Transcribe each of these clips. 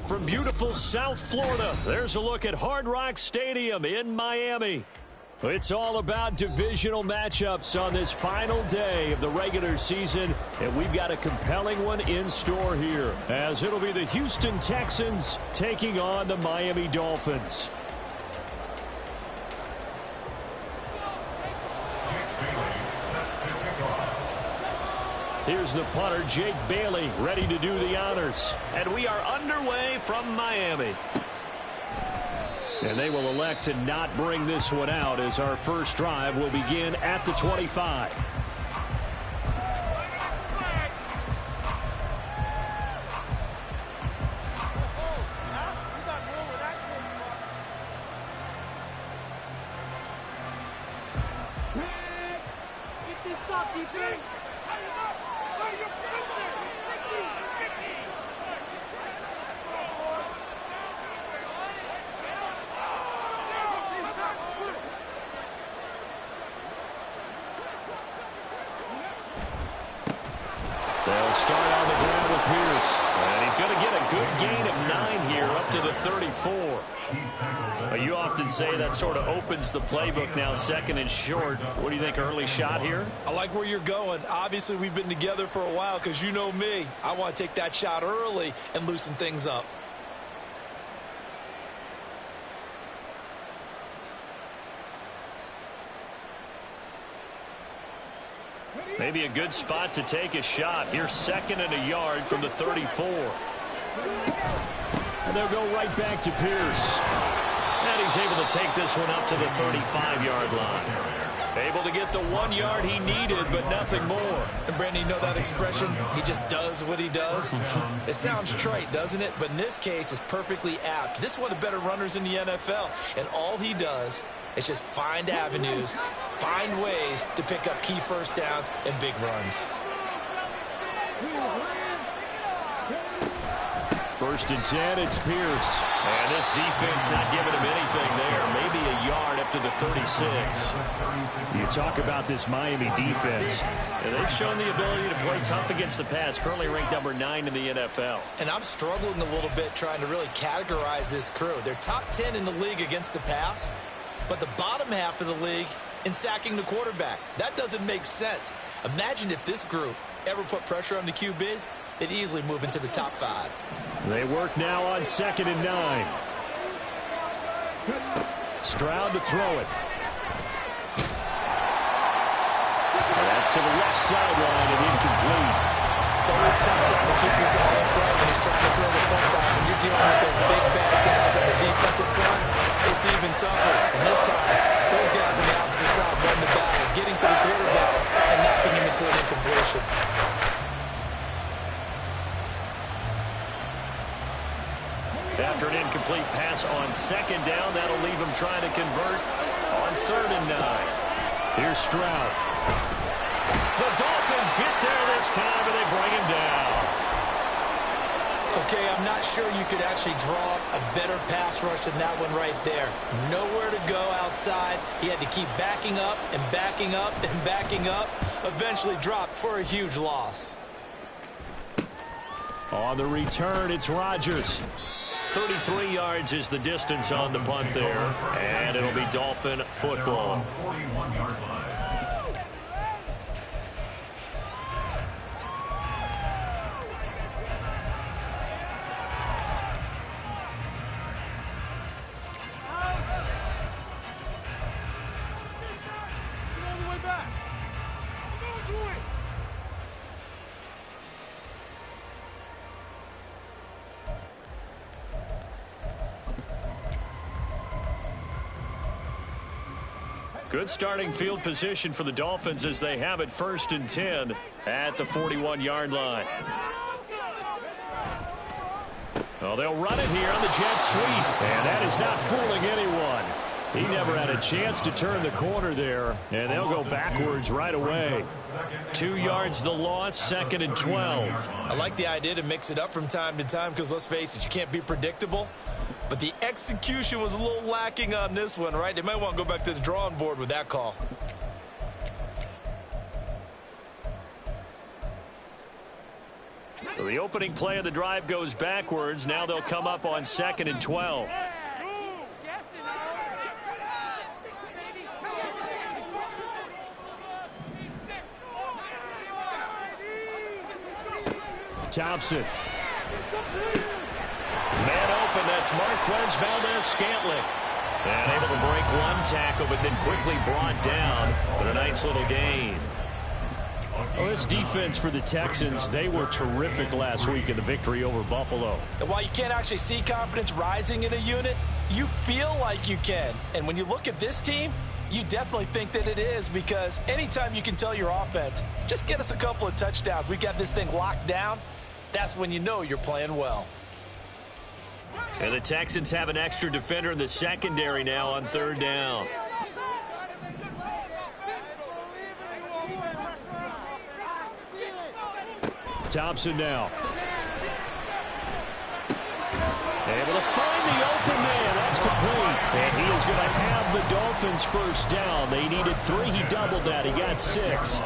From beautiful South Florida, there's a look at Hard Rock Stadium in Miami. It's all about divisional matchups on this final day of the regular season, and we've got a compelling one in store here, as it'll be the Houston Texans taking on the Miami Dolphins. Here's the punter, Jake Bailey, ready to do the honors. And we are underway from Miami. And they will elect to not bring this one out, as our first drive will begin at the 25. They'll start on the ground with Pierce. And he's going to get a good gain of 9 here up to the 34. You often say that sort of opens the playbook now, second and short. What do you think, early shot here? I like where you're going. Obviously, we've been together for a while because you know me. I want to take that shot early and loosen things up. Maybe a good spot to take a shot. Here's 2nd and a yard from the 34. And they'll go right back to Pierce. And he's able to take this one up to the 35-yard line. Able to get the 1 yard he needed, but nothing more. And Brandon, you know that expression? He just does what he does. It sounds trite, doesn't it? But in this case, it's perfectly apt. This is one of the better runners in the NFL. And all he does is just find avenues, find ways to pick up key first downs and big runs. 1st and 10, it's Pierce. And this defense not giving him anything there. Maybe a yard up to the 36. You talk about this Miami defense. And they've shown the ability to play tough against the pass. Currently ranked number 9 in the NFL. And I'm struggling a little bit trying to really categorize this crew. They're top 10 in the league against the pass, but the bottom half of the league in sacking the quarterback. That doesn't make sense. Imagine if this group ever put pressure on the QB, they'd easily move into the top 5. They work now on 2nd and 9. Stroud to throw it. And that's to the left sideline and incomplete. It's always tough trying to keep your guy upright when he's trying to throw the football. When you're dealing with those big bad guys on the defensive front, it's even tougher. And this time, those guys on the opposite side won the battle, getting to the quarterback and knocking him into an incompletion. After an incomplete pass on 2nd down, that'll leave him trying to convert on 3rd and 9. Here's Stroud. The Dolphins get there this time, and they bring him down. Okay, I'm not sure you could actually draw a better pass rush than that one right there. Nowhere to go outside. He had to keep backing up and backing up and backing up. Eventually dropped for a huge loss. On the return, it's Rodgers. 33 yards is the distance on the punt there, and it'll be Dolphin football. Good starting field position for the Dolphins as they have it 1st and 10 at the 41-yard line. Well, they'll run it here on the jet sweep, and that is not fooling anyone. He never had a chance to turn the corner there, and they'll go backwards right away. 2 yards the loss, 2nd and 12. I like the idea to mix it up from time to time because, let's face it, you can't be predictable. But the execution was a little lacking on this one, right? They might want to go back to the drawing board with that call. So the opening play of the drive goes backwards. Now they'll come up on 2nd and 12. Thompson. Man open, that's Marquez Valdez-Scantling. And able to break one tackle, but then quickly brought down for a nice little gain. Well, this defense for the Texans, they were terrific last week in the victory over Buffalo. And while you can't actually see confidence rising in a unit, you feel like you can. And when you look at this team, you definitely think that it is, because anytime you can tell your offense, just get us a couple of touchdowns, we got this thing locked down, that's when you know you're playing well. And the Texans have an extra defender in the secondary now on 3rd down. Thompson now. Able to find the open man. That's complete. And he is going to have the Dolphins first down. They needed 3. He doubled that. He got 6.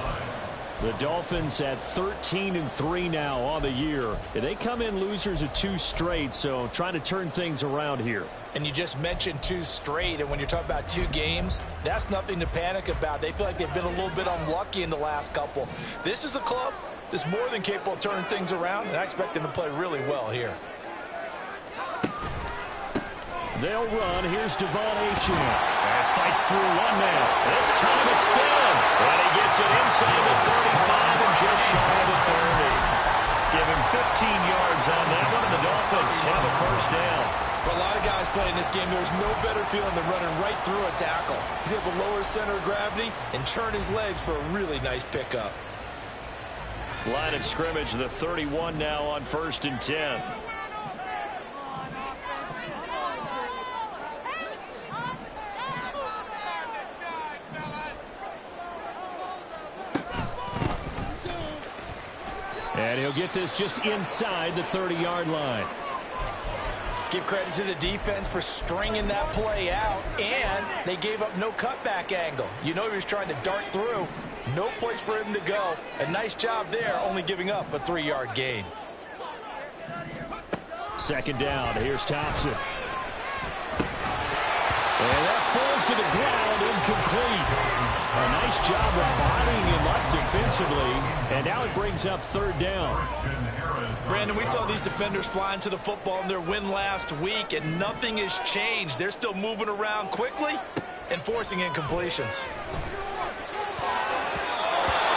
The Dolphins at 13-3 now on the year. They come in losers of 2 straight, so trying to turn things around here. And you just mentioned 2 straight, and when you're talking about 2 games, that's nothing to panic about. They feel like they've been a little bit unlucky in the last couple. This is a club that's more than capable of turning things around, and I expect them to play really well here. They'll run. Here's Devon Achane. And fights through one man. This time a spin. And he gets it inside the 35 and just shy of the 30. Give him 15 yards on that one, and the Dolphins have a first down. For a lot of guys playing this game, there's no better feeling than running right through a tackle. He's able to lower his center of gravity and churn his legs for a really nice pickup. Line of scrimmage, the 31 now on 1st and 10. And he'll get this just inside the 30-yard line. Give credit to the defense for stringing that play out, and they gave up no cutback angle. You know he was trying to dart through. No place for him to go. A nice job there, only giving up a 3-yard gain. 2nd down. Here's Thompson. And that falls to the ground, incomplete. A nice job of bodying him up defensively, and now it brings up 3rd down. Brandon, we saw these defenders flying to the football in their win last week, and nothing has changed. They're still moving around quickly and forcing incompletions.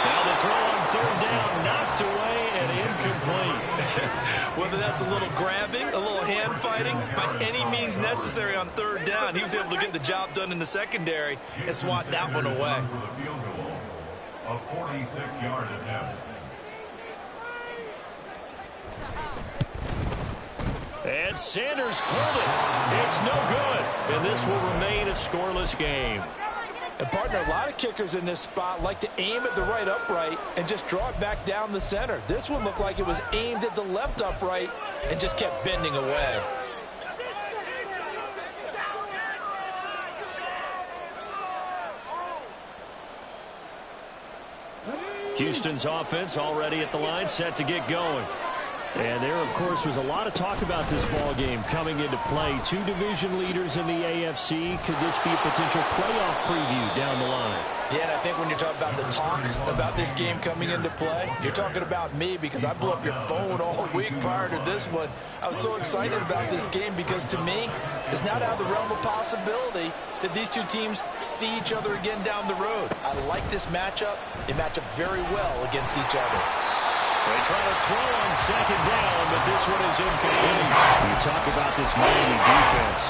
Now the throw on 3rd down, knocked away and incomplete. Whether that's a little grabbing, a little hand fighting, by any means necessary on 3rd down, he was able to get the job done in the secondary and swat that one away. A 46-yard attempt. And Sanders pulled it. It's no good. And this will remain a scoreless game. And partner, a lot of kickers in this spot like to aim at the right upright and just draw it back down the center. This one looked like it was aimed at the left upright and just kept bending away. Houston's offense already at the line, set to get going. And there, of course, was a lot of talk about this ball game coming into play. 2 division leaders in the AFC. Could this be a potential playoff preview down the line? Yeah, and I think when you're talking about the talk about this game coming into play, you're talking about me, because I blew up your phone all week prior to this one. I was so excited about this game because, to me, it's not out of the realm of possibility that these 2 teams see each other again down the road. I like this matchup. They match up very well against each other. They try to throw on 2nd down, but this one is incomplete. You talk about this Miami defense,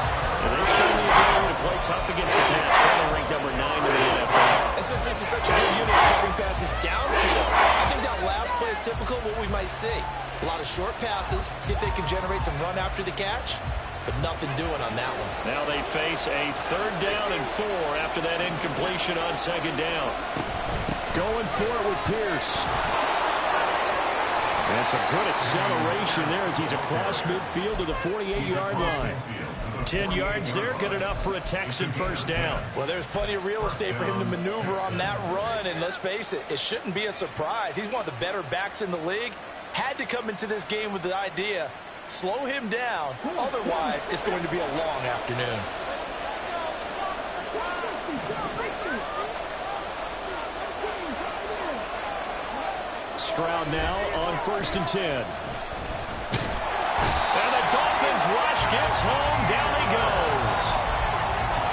and they've shown the ability to play tough against the pass. Currently ranked number 9 in the NFL. And since this is such a good unit covering passes downfield, I think that last play is typical of what we might see. A lot of short passes, see if they can generate some run after the catch, but nothing doing on that one. Now they face a 3rd down and 4 after that incompletion on 2nd down. Going for it with Pierce. That's a good acceleration there as he's across midfield to the 48-yard line. 10 yards there, good enough for a Texan first down. Well, there's plenty of real estate for him to maneuver on that run, and let's face it, it shouldn't be a surprise. He's one of the better backs in the league, had to come into this game with the idea, slow him down, otherwise it's going to be a long afternoon. Stroud now on 1st and 10. And the Dolphins rush gets home. Down he goes.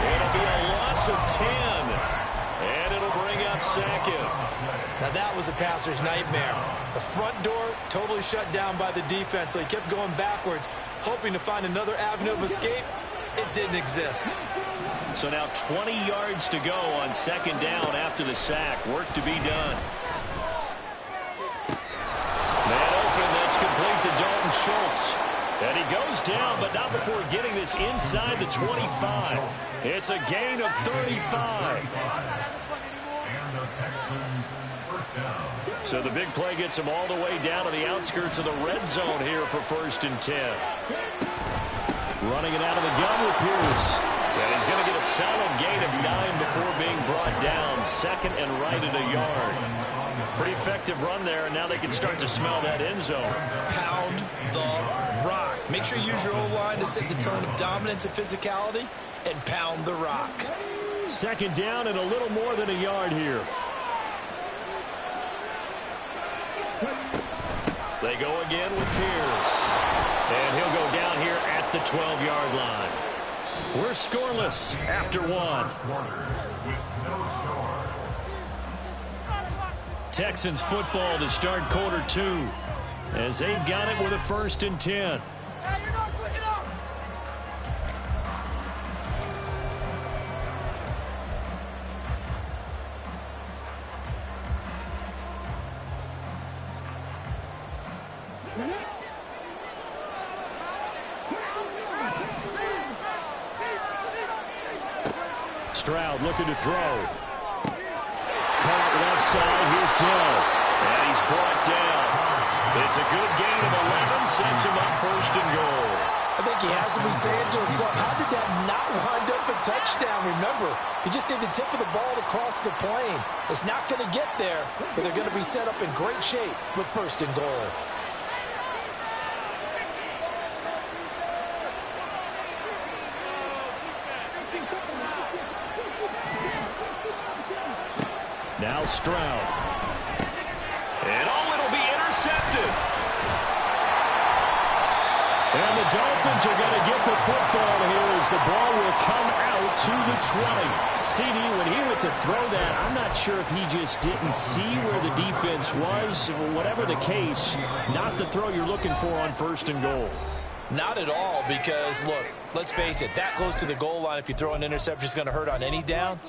It'll be a loss of 10. And it'll bring up 2nd. Now that was a passer's nightmare. The front door totally shut down by the defense, so he kept going backwards, hoping to find another avenue of escape. It didn't exist. So now 20 yards to go on 2nd down after the sack. Work to be done. Man open, that's complete to Dalton Schultz. And he goes down, but not before getting this inside the 25. It's a gain of 35. And the Texans first down. So the big play gets him all the way down to the outskirts of the red zone here for 1st and 10. Running it out of the gun with Pierce. And he's going to get a solid gain of 9 before being brought down. 2nd and right at a yard. Pretty effective run there, and now they can start to smell that end zone. Pound the rock. Make sure you use your O-line to set the tone of dominance and physicality, and pound the rock. 2nd down and a little more than a yard here. They go again with Pierce. And he'll go down here at the 12-yard line. We're scoreless after 1. Quarter with no score. Texans football to start quarter 2 as they've got it with a 1st and 10. Stroud looking to throw. Caught left side. Here's Dell. And he's brought down. It's a good gain of 11. Sets him up 1st and goal. I think he has to be saying to himself, how did that not wind up a touchdown? Remember, he just did the tip of the ball to cross the plane. It's not going to get there, but they're going to be set up in great shape with 1st and goal. Now Stroud. And it'll be intercepted. And the Dolphins are going to get the football here as the ball will come out to the 20. CD, when he went to throw that, I'm not sure if he just didn't see where the defense was. Whatever the case, not the throw you're looking for on 1st and goal. Not at all, because, look, let's face it, that close to the goal line, if you throw an interception, is going to hurt on any down.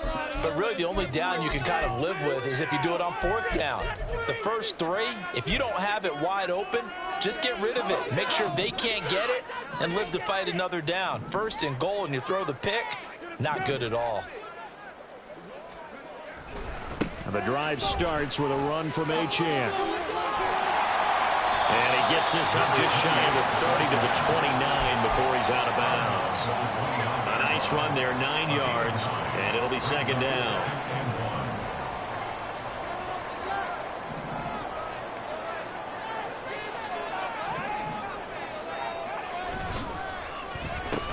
But really, the only down you can kind of live with is if you do it on 4th down. The first 3, if you don't have it wide open, just get rid of it. Make sure they can't get it and live to fight another down. 1st and goal, and you throw the pick, not good at all. And the drive starts with a run from Achane. And he gets this up just shy of the 30 to the 29 before he's out of bounds. A nice run there, 9 yards, and it'll be 2nd down.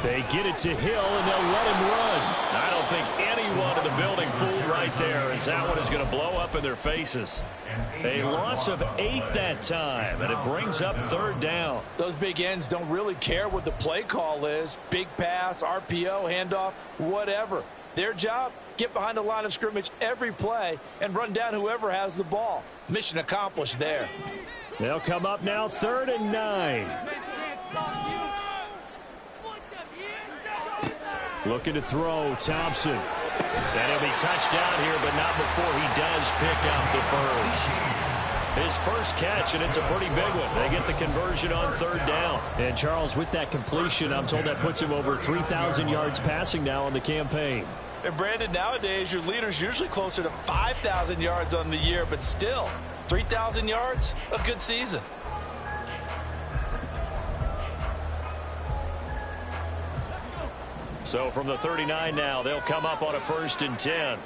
They get it to Hill, and they'll let him run. I don't think anyone in the building fooled right there, as that one is going to blow up in their faces. A loss of 8 that time, and it brings up 3rd down. Those big ends don't really care what the play call is. Big pass, RPO, handoff, whatever. Their job, get behind the line of scrimmage every play and run down whoever has the ball. Mission accomplished there. They'll come up now 3rd and 9. Looking to throw, Thompson. And he'll be touched down here, but not before he does pick up the first. His first catch, and it's a pretty big one. They get the conversion on 3rd down. And Charles, with that completion, I'm told that puts him over 3,000 yards passing now on the campaign. And Brandon, nowadays your leader's usually closer to 5,000 yards on the year, but still, 3,000 yards, a good season. So from the 39 now, they'll come up on a 1st and 10.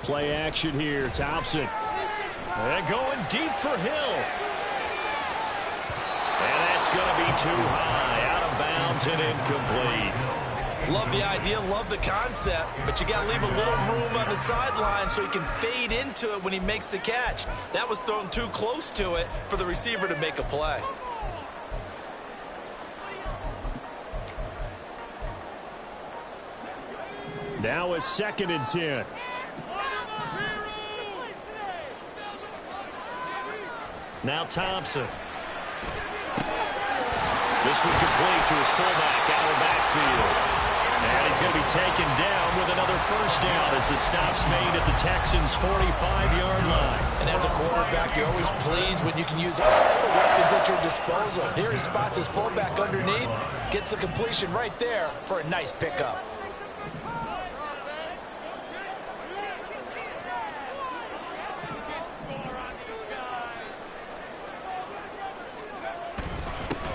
Play action here. Thompson. And going deep for Hill. And that's going to be too high. Out of bounds and incomplete. Love the idea, love the concept, but you got to leave a little room on the sideline so he can fade into it when he makes the catch. That was thrown too close to it for the receiver to make a play. Now a 2nd and 10. Now Thompson. This one complete to his fullback out of the backfield. And he's going to be taken down with another first down as the stop's made at the Texans' 45-yard line. And as a quarterback, you're always pleased when you can use all the weapons at your disposal. Here he spots his fullback underneath, gets the completion right there for a nice pickup.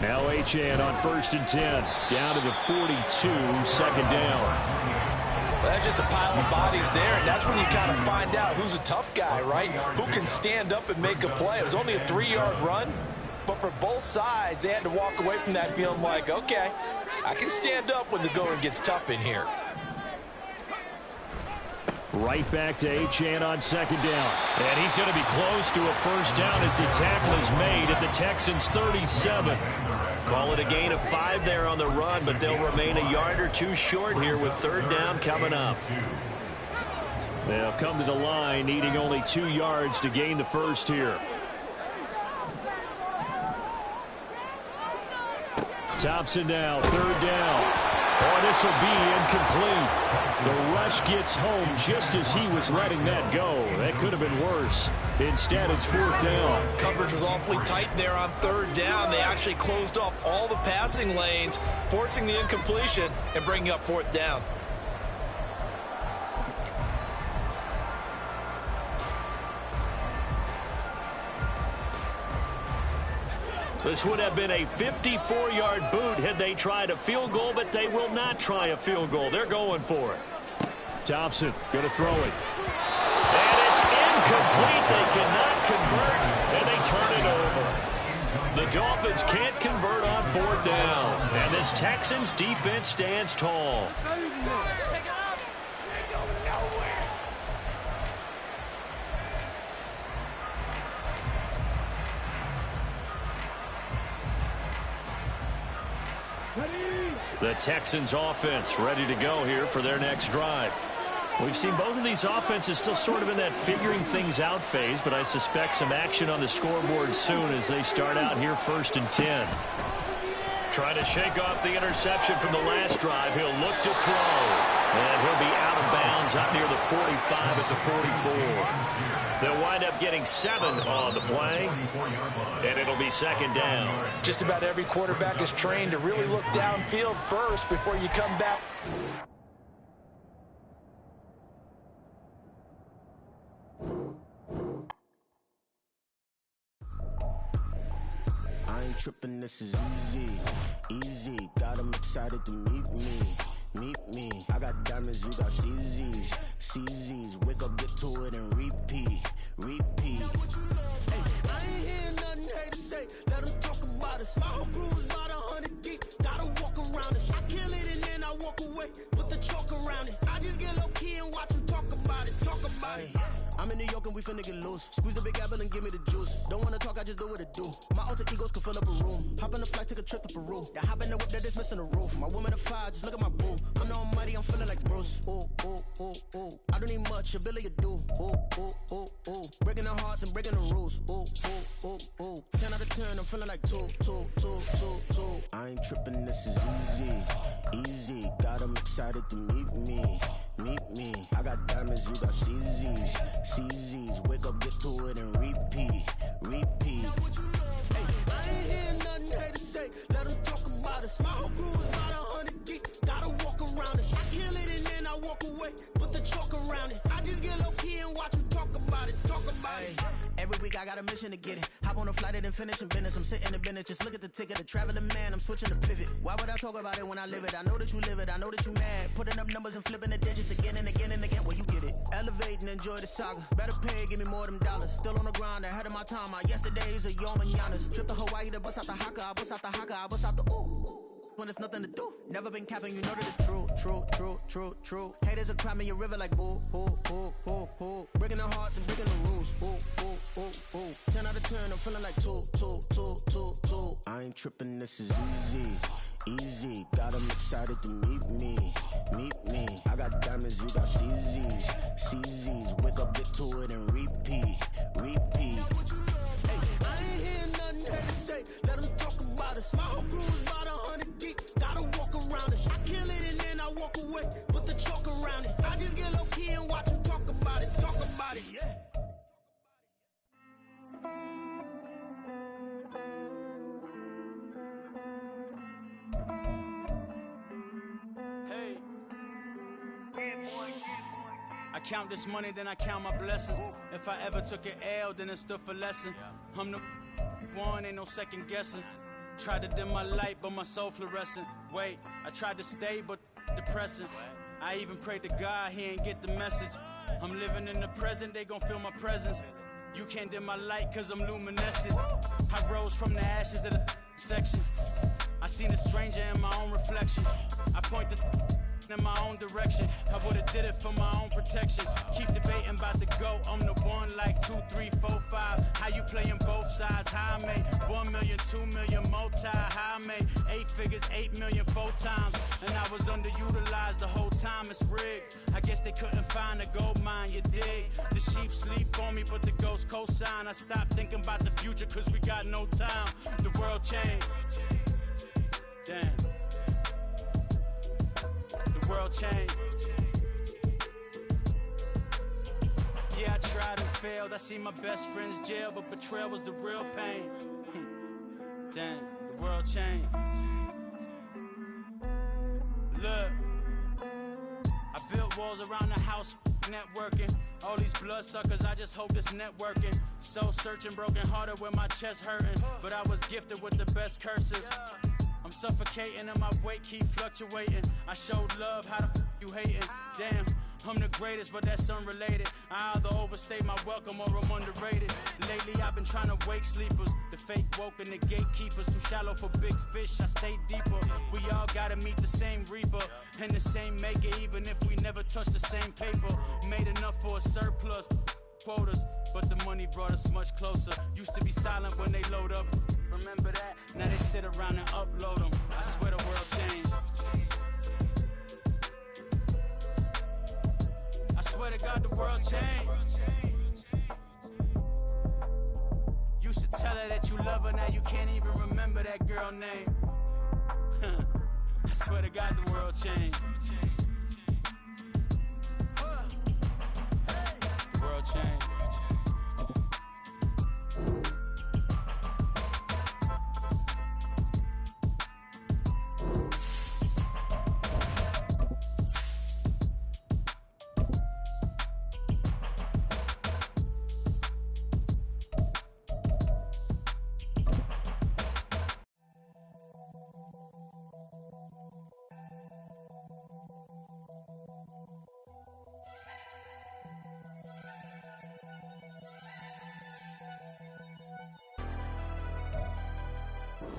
Now Achane on 1st and 10. Down to the 42, 2nd down. Well, that's just a pile of bodies there, and that's when you kind of find out who's a tough guy, right? Who can stand up and make a play. It was only a 3-yard run, but for both sides, they had to walk away from that feeling like, okay, I can stand up when the going gets tough in here. Right back to Achane on 2nd down. And he's going to be close to a first down as the tackle is made at the Texans' 37. Call it a gain of 5 there on the run, but they'll remain a yard or 2 short here with 3rd down coming up. They'll come to the line needing only 2 yards to gain the first here. Thompson now, 3rd down. Oh, this will be incomplete. The rush gets home just as he was letting that go. That could have been worse. Instead, it's 4th down. Coverage was awfully tight there on 3rd down. They actually closed off all the passing lanes, forcing the incompletion and bringing up 4th down. This would have been a 54-yard boot had they tried a field goal, but they will not try a field goal. They're going for it. Thompson going to throw it. And it's incomplete. They cannot convert, and they turn it over. The Dolphins can't convert on 4th down, and this Texans defense stands tall. The Texans offense ready to go here for their next drive. We've seen both of these offenses still sort of in that figuring things out phase, but I suspect some action on the scoreboard soon as they start out here 1st and 10. Trying to shake off the interception from the last drive. He'll look to throw. And he'll be out of bounds out near the 45 at the 44. They'll wind up getting 7 on the play, and it'll be 2nd down. Just about every quarterback is trained to really look downfield first before you come back. I ain't tripping, this is easy, easy. Got them excited to meet me. I got diamonds, you got CZs, CZs. Wake up, get to it, and repeat. Hey, I ain't hearing nothing haters say. Let them talk about us. My whole crew is about 100 deep. Gotta walk around it. I kill it and then I walk away with the chalk around it. I just get low key and watch them talk about it. I'm in New York and we finna get loose. Squeeze the big apple and give me the juice. Don't wanna talk, I just do what it do. My alter egos can fill up a room. Hop on the flight, take a trip to Peru. That hop in the whip that is missing the roof. My woman a fire, just look at my boo. I'm the almighty, I'm feeling like Bruce. Ooh, ooh, ooh, ooh. I don't need much, ability to do. Ooh, ooh, ooh, ooh. Breaking the hearts and breaking the rules. Ooh, ooh, ooh, ooh. 10 out of 10, I'm feeling like 2. I ain't tripping, this is easy. Got them excited to meet me. I got diamonds, you got CZs. Wake up, get to it, and repeat. Hey, I ain't hearing nothing haters say. Let them talk about us. My whole crew is about 100 deep. Gotta walk around it. I kill it and then I walk away with the chalk around it. I just get low key and watch them talk about it. Every week, I got a mission to get it. Hop on a flight and then finish in business. I'm sitting in business, just look at the ticket. A traveling man, I'm switching to pivot. Why would I talk about it when I live it? I know that you live it, I know that you mad. Putting up numbers and flipping the digits again and again and again. Well, you get it. Elevate and enjoy the saga. Better pay, give me more of them dollars. Still on the grind, ahead of my time. My yesterdays are your mananas. Trip to Hawaii to bust out the haka. I bust out the haka, I bust out the ooh. When there's nothing to do. Never been capping, you know that it's true, true, true, true, true. Haters are climbing your river like boo, boo, boo, boo, boo. Breaking their hearts and breaking the rules. Ooh, ooh, ooh, ooh. 10 out of 10, I'm feeling like two. I ain't tripping, this is easy, easy. Got 'em excited to meet me. I got diamonds, you got CZs. Wake up, get to it and repeat. Hey, I ain't hearing nothing they to say. Let them talk about us. My whole crew is about 100 deep. Gotta walk around it. I kill it and then I walk away. Put the chalk around it. I just get low key and watch them talk about it. Yeah. I count this money, then I count my blessings. If I ever took an L, then it stood for lesson. I'm the one, ain't no second guessing. Tried to dim my light, but my soul fluorescent. Wait, I tried to stay, but depressing. I even prayed to God, he ain't get the message. I'm living in the present, they gon' feel my presence. You can't dim my light, cause I'm luminescent. I rose from the ashes of the section. I seen a stranger in my own reflection. I point the in my own direction. I would've did it for my own protection. Keep debating about the GOAT. I'm the one like 2, 3, 4, 5. How you playing both sides? How I made 1 million, 2 million, multi. How I made 8 figures, 8 million, 4 times. And I was underutilized the whole time. It's rigged. I guess they couldn't find a gold mine, you dig? The sheep sleep on me, but the ghost cosign. I stopped thinking about the future, cause we got no time. The world changed. Damn. World change. Yeah, I tried and failed. I see my best friends jail, but betrayal was the real pain. Dang, the world changed. Look, I built walls around the house, networking. All these bloodsuckers, I just hope this networking. Soul searching, broken hearted with my chest hurting. But I was gifted with the best curses. I'm suffocating and my weight keep fluctuating. I showed love, how the you hating? Damn, I'm the greatest, but that's unrelated. I either overstay my welcome or I'm underrated. Lately I've been trying to wake sleepers. The fake woke and the gatekeepers. Too shallow for big fish, I stay deeper. We all gotta meet the same reaper and the same maker, even if we never touch the same paper. Made enough for a surplus quotas, but the money brought us much closer. Used to be silent when they load up. Remember that? Now they sit around and upload them. I swear the world changed. I swear to God the world changed. Used to tell her that you love her, now you can't even remember that girl name. I swear to God the world changed. The world changed.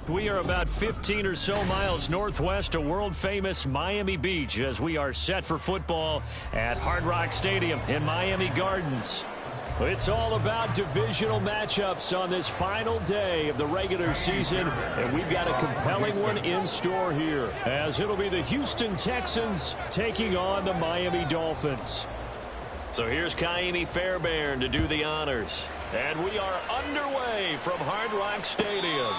We are about 15 or so miles northwest of world-famous Miami Beach as we are set for football at Hard Rock Stadium in Miami Gardens. It's all about divisional matchups on this final day of the regular season, and we've got a compelling one in store here, as it'll be the Houston Texans taking on the Miami Dolphins. So here's Kaimi Fairbairn to do the honors, and we are underway from Hard Rock Stadium.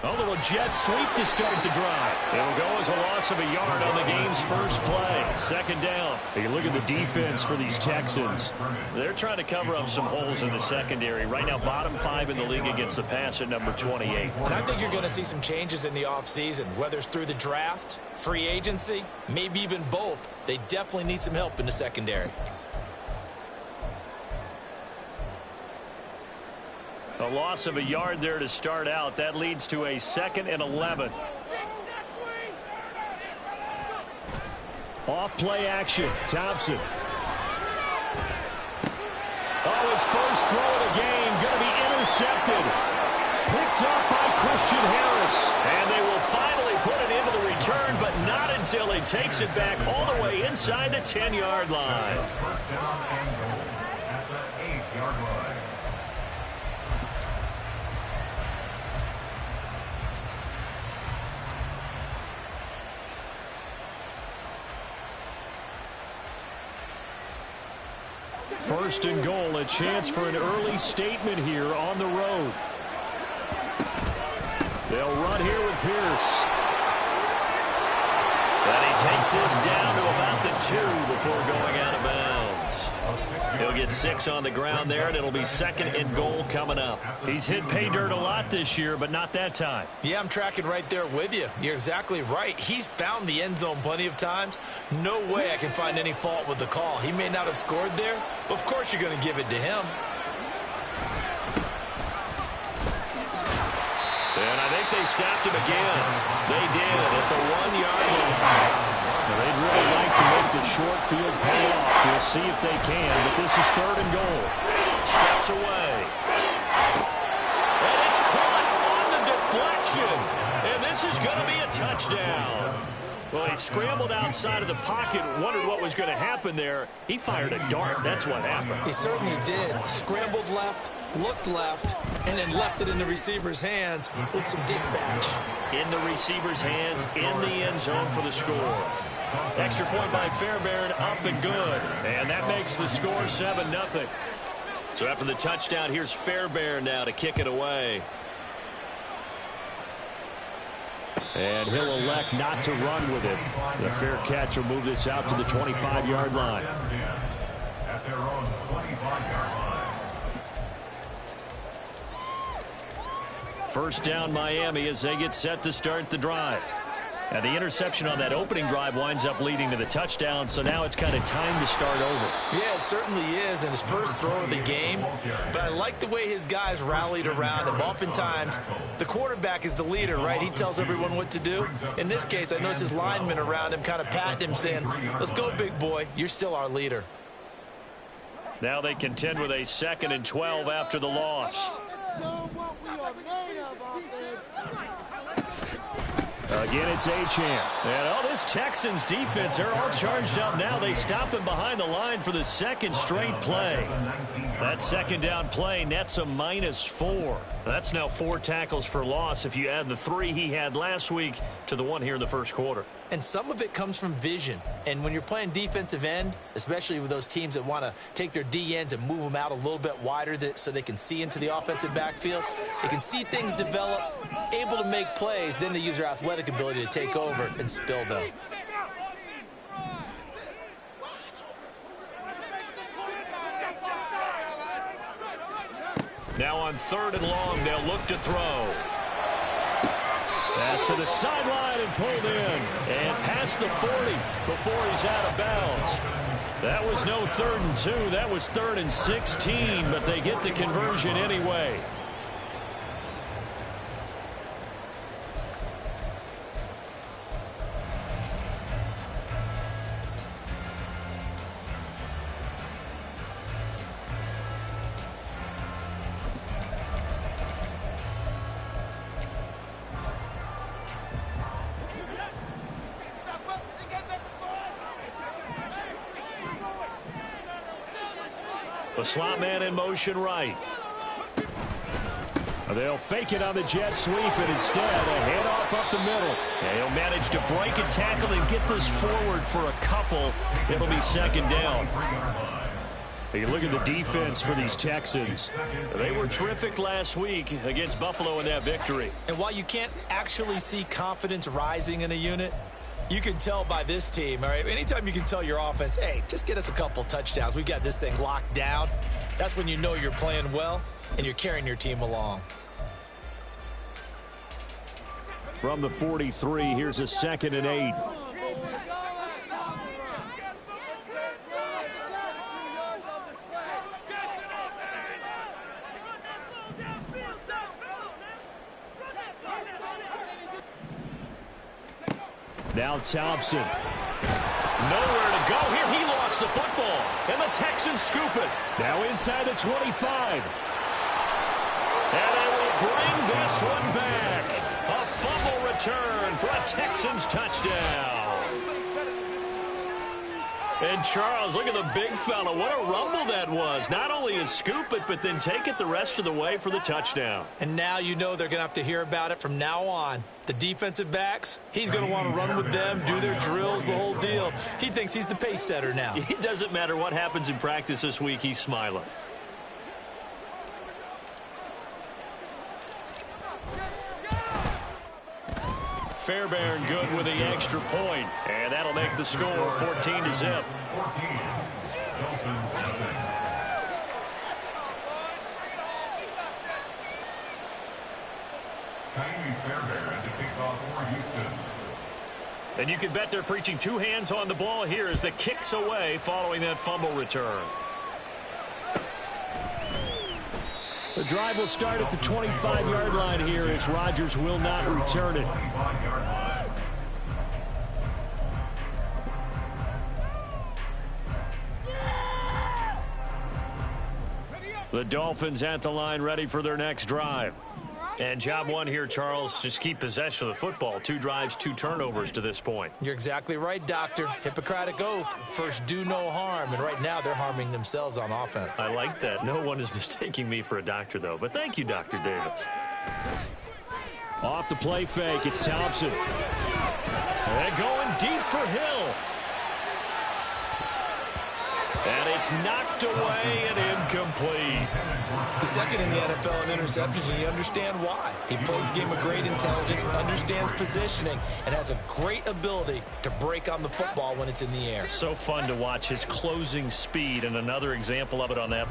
A little jet sweep to start the drive. It'll go as a loss of a yard on the game's first play. Second down. You look at the defense for these Texans. They're trying to cover up some holes in the secondary. Right now, bottom 5 in the league against the pass at number 28. And I think you're going to see some changes in the offseason, whether it's through the draft, free agency, maybe even both. They definitely need some help in the secondary. A loss of a yard there to start out. That leads to a 2nd and 11. Off play action. Thompson. Oh, his first throw of the game going to be intercepted. Picked up by Christian Harris. And they will finally put it into the return, but not until he takes it back all the way inside the 10-yard line. First down and goal at the 8-yard line. First and goal, a chance for an early statement here on the road. They'll run here with Pierce. And he takes this down to about the 2 before going out of bounds. He'll get 6 on the ground there, and it'll be 2nd and goal coming up. He's hit pay dirt a lot this year, but not that time. Yeah, I'm tracking right there with you. You're exactly right. He's found the end zone plenty of times. No way I can find any fault with the call. He may not have scored there, but of course you're going to give it to him. And I think they stopped him again. They did at the 1-yard line. They'd really like to make the short field pay off. We'll see if they can, but this is 3rd and goal. Steps away. And it's caught on the deflection. And this is going to be a touchdown. Well, he scrambled outside of the pocket, wondered what was going to happen there. He fired a dart. That's what happened. He certainly did. Scrambled left, looked left, and then left it in the receiver's hands with some dispatch. In the receiver's hands, in the end zone for the score. Extra point by Fairbairn, up and good. And that makes the score 7-0. So after the touchdown, here's Fairbairn now to kick it away. And he'll elect not to run with it. The fair catch will move this out to the 25-yard line. At their own 25-yard line. First down Miami as they get set to start the drive. And the interception on that opening drive winds up leading to the touchdown, so now it's kind of time to start over. Yeah, it certainly is, and his first throw of the game. But I like the way his guys rallied around him. Oftentimes, the quarterback is the leader, right? He tells everyone what to do. In this case, I noticed his linemen around him kind of patting him, saying, let's go, big boy. You're still our leader. Now they contend with a 2nd and 12 after the loss. Again, it's Achane. And this Texans defense, they're all charged up now. They stop him behind the line for the 2nd straight play. That 2nd down play nets a -4. That's now 4 tackles for loss if you add the 3 he had last week to the 1 here in the first quarter. And some of it comes from vision. And when you're playing defensive end, especially with those teams that want to take their D-ends and move them out a little bit wider so they can see into the offensive backfield, they can see things develop, able to make plays, then they use their athletic ability to take over and spill them. Now on 3rd and long, they'll look to throw. Pass to the sideline and pulled in. And past the 40 before he's out of bounds. That was no 3rd and 2. That was 3rd and 16, but they get the conversion anyway. The slot man in motion right. They'll fake it on the jet sweep, and instead a handoff up the middle. And he'll manage to break a tackle and get this forward for a couple. It'll be 2nd down. You look at the defense for these Texans. They were terrific last week against Buffalo in that victory. And while you can't actually see confidence rising in a unit, you can tell by this team, all right? Anytime you can tell your offense, hey, just get us a couple touchdowns. We got this thing locked down. That's when you know you're playing well and you're carrying your team along. From the 43, here's a 2nd and 8. Now Thompson. Nowhere to go here. He lost the football. And the Texans scoop it. Now inside the 25. And they will bring this one back. A fumble return for a Texans touchdown. And Charles, look at the big fella. What a rumble that was. Not only to scoop it, but then take it the rest of the way for the touchdown. And now you know they're going to have to hear about it from now on. The defensive backs, he's going to want to run with them, do their drills, the whole deal. He thinks he's the pace setter now. It doesn't matter what happens in practice this week. He's smiling. Fairbairn good with the extra point, and that'll make the score 14-0. Dolphins nothing. Fairbairn to kick off for Houston. And you can bet they're preaching two hands on the ball here as the kick's away following that fumble return. The drive will start at the 25-yard line here as Rodgers will not return it. The Dolphins at the line ready for their next drive. And job one here, Charles, just keep possession of the football. 2 drives, 2 turnovers to this point. You're exactly right, Doctor. Hippocratic oath. First, do no harm. And right now, they're harming themselves on offense. I like that. No one is mistaking me for a doctor, though. But thank you, Dr. Davis. Off the play fake, it's Thompson. And going deep for Hill. And it's knocked away and incomplete. The second in the NFL in interceptions, and you understand why. He plays a game of great intelligence, understands positioning, and has a great ability to break on the football when it's in the air. So fun to watch his closing speed, and another example of it on that.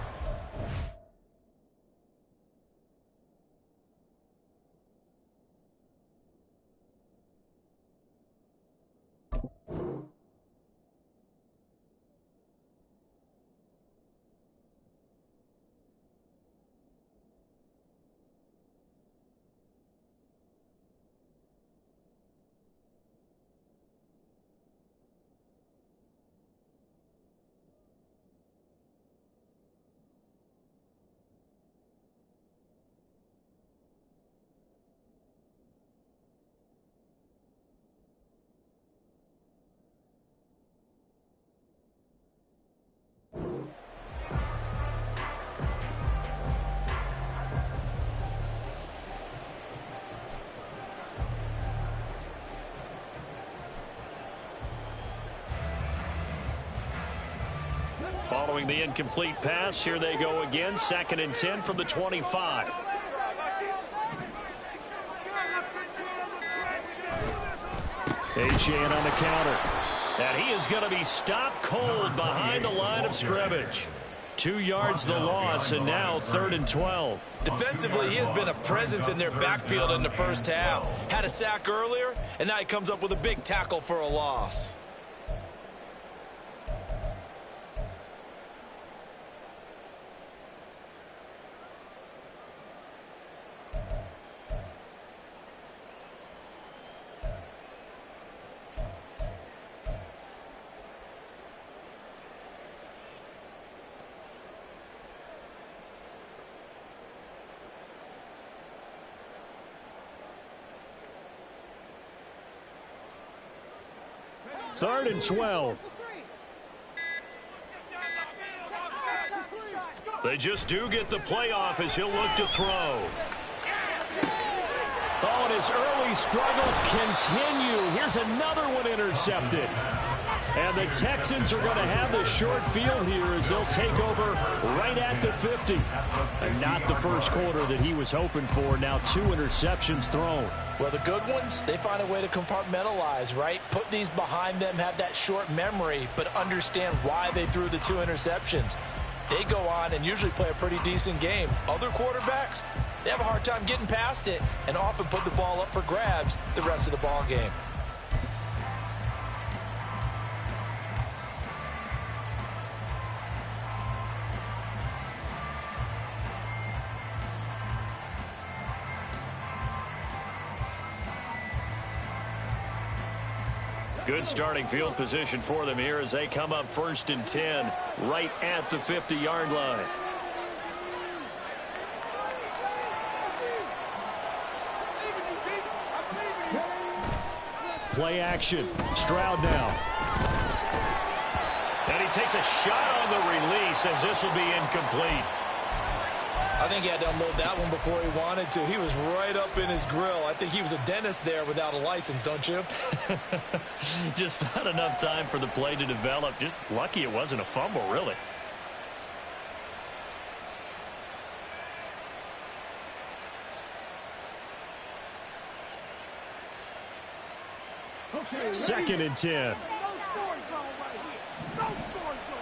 Following the incomplete pass, here they go again. 2nd and 10 from the 25. Achane on the counter. And he is going to be stopped cold behind the line of scrimmage. 2 yards the loss, and now 3rd and 12. Defensively, he has been a presence in their backfield in the first half. Had a sack earlier, and now he comes up with a big tackle for a loss. Third and 12. They just do get the playoff as he'll look to throw. Oh, and his early struggles continue. Here's another one intercepted. And the Texans are going to have the short field here as they'll take over right at the 50. And not the first quarter that he was hoping for. Now 2 interceptions thrown. Well, the good ones, they find a way to compartmentalize, right? Put these behind them, have that short memory, but understand why they threw the 2 interceptions. They go on and usually play a pretty decent game. Other quarterbacks, they have a hard time getting past it and often put the ball up for grabs the rest of the ball game. Good starting field position for them here as they come up 1st and 10 right at the 50-yard line. Play action. Stroud now. And he takes a shot on the release as this will be incomplete. I think he had to unload that one before he wanted to. He was right up in his grill. I think he was a dentist there without a license, don't you? Just not enough time for the play to develop. Just lucky it wasn't a fumble, really. Okay, 2nd and 10. No score zone right here. No score zone.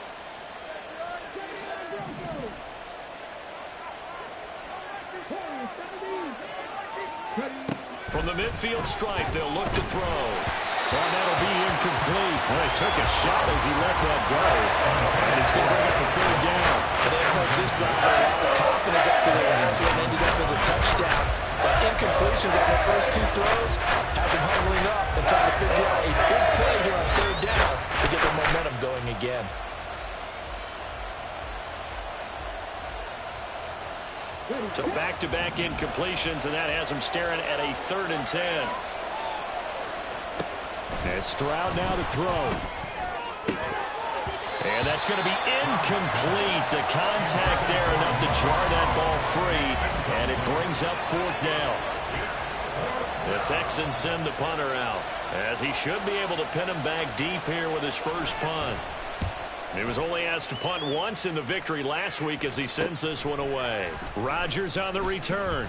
From the midfield stripe, they'll look to throw. And that'll be incomplete. Well, he took a shot as he let that go. And it's going to bring up a 3rd down. And they approached this drive with a lot of confidence after the last one ended up as a touchdown. But incompletions on the first 2 throws has them huddling up and trying to figure out a big play here on 3rd down to get their momentum going again. So back-to-back incompletions, and that has them staring at a 3rd and 10. And Stroud now to throw. And that's going to be incomplete. The contact there enough to jar that ball free, and it brings up 4th down. The Texans send the punter out, as he should be able to pin him back deep here with his first punt. He was only asked to punt once in the victory last week as he sends this one away. Rodgers on the return.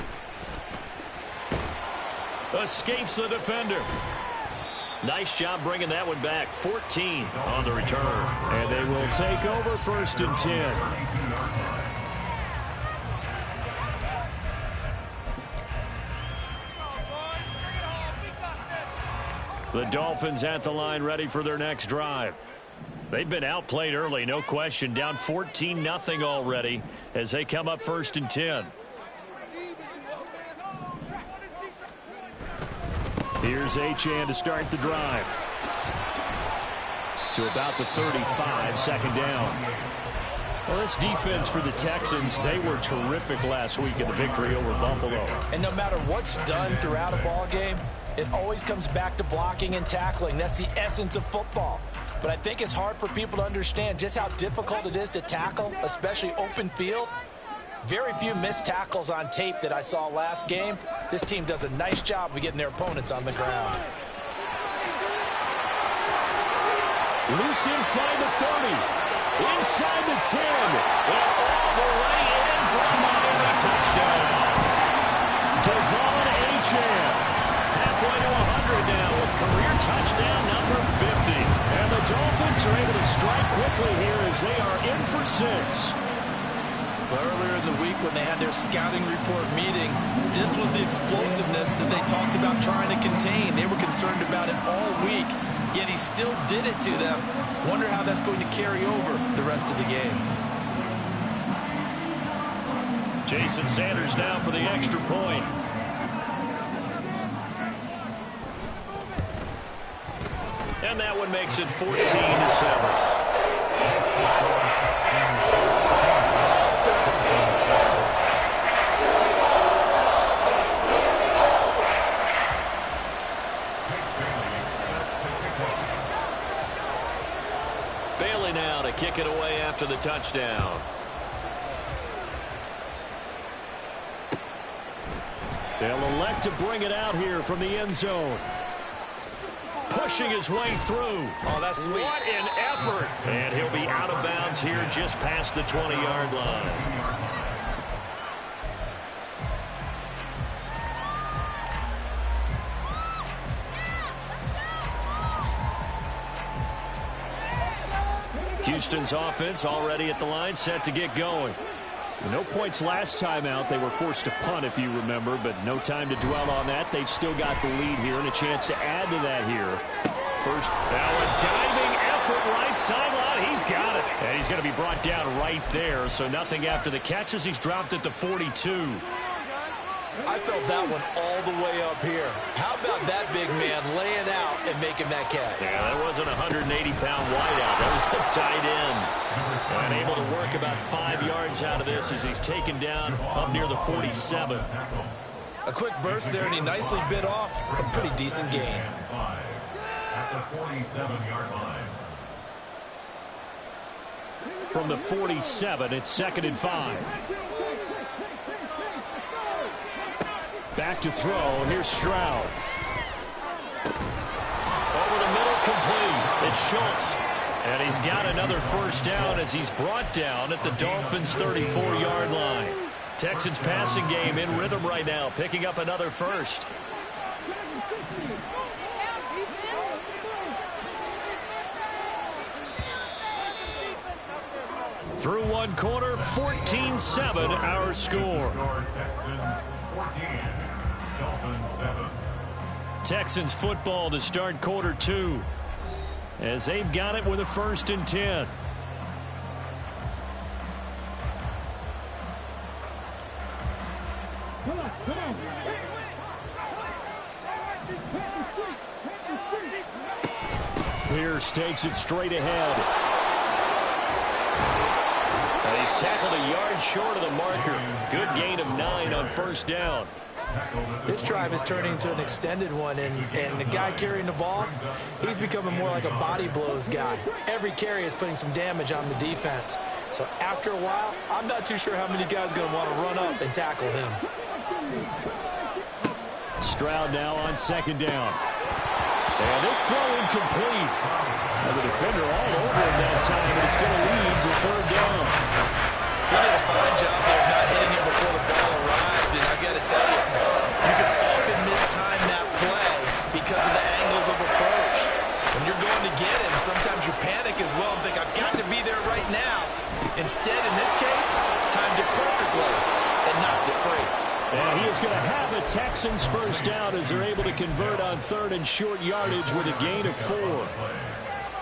Escapes the defender. Nice job bringing that one back. 14 on the return. And they will take over 1st and 10. The Dolphins at the line ready for their next drive. They've been outplayed early, no question. Down 14-0 already as they come up 1st and 10. Here's Achane to start the drive. To about the 35, 2nd down. Well, this defense for the Texans, they were terrific last week in the victory over Buffalo. And no matter what's done throughout a ball game, it always comes back to blocking and tackling. That's the essence of football. But I think it's hard for people to understand just how difficult it is to tackle, especially open field. Very few missed tackles on tape that I saw last game. This team does a nice job of getting their opponents on the ground. Loose inside the 30. Inside the 10. And all the way in for a Miami touchdown. Devon Achane. Halfway to 100 now with career touchdown number 50. And the Dolphins are able to strike quickly here as they are in for 6. Earlier in the week when they had their scouting report meeting, this was the explosiveness that they talked about trying to contain. They were concerned about it all week, yet he still did it to them. Wonder how that's going to carry over the rest of the game. Jason Sanders now for the extra point. And that one makes it 14-7. Kick it away after the touchdown. They'll elect to bring it out here from the end zone. pushing his way through. Oh, that's sweet. What an effort. And he'll be out of bounds here just past the 20-yard line. Houston's offense already at the line, set to get going. No points last time out. They were forced to punt, if you remember, but no time to dwell on that. They've still got the lead here and a chance to add to that here. First, now a diving effort right sideline. He's got it. And he's going to be brought down right there, so nothing after the catches. He's dropped at the 42. I felt that one all the way up here. How about that big man laying out and making that catch? Yeah, that wasn't a 180-pound wideout. That was a tight end. And able to work about 5 yards out of this as he's taken down up near the 47. A quick burst there, and he nicely bit off a pretty decent gain. At the 47-yard line. From the 47, it's 2nd and 5. Back to throw. Here's Stroud. Over the middle, complete. It's Schultz. And he's got another first down as he's brought down at the Dolphins' 34-yard line. Texans passing game in rhythm right now, picking up another first. Through one quarter, 14-7 our score. Texans 14, Dolphins 7. Texans football to start quarter 2 as they've got it with a 1st and 10. Pierce takes it straight ahead. And he's tackled a yard short of the marker. Good gain of 9 on first down. This drive is turning into an extended one, and the guy carrying the ball, he's becoming more like a body blows guy. Every carry is putting some damage on the defense. So after a while, I'm not too sure how many guys are going to want to run up and tackle him. Stroud now on 2nd down. And this throw incomplete. And the defender all over him that time, and it's going to lead to 3rd down. He did a fine job there not hitting him before the ball arrived, and I've got to tell you, you can often mistime that play because of the angles of approach. When you're going to get him, sometimes you panic as well and think, I've got to be there right now. Instead, in this case, timed it perfectly and knocked it free. And he is going to have the Texans first down as they're able to convert on 3rd and short yardage with a gain of 4.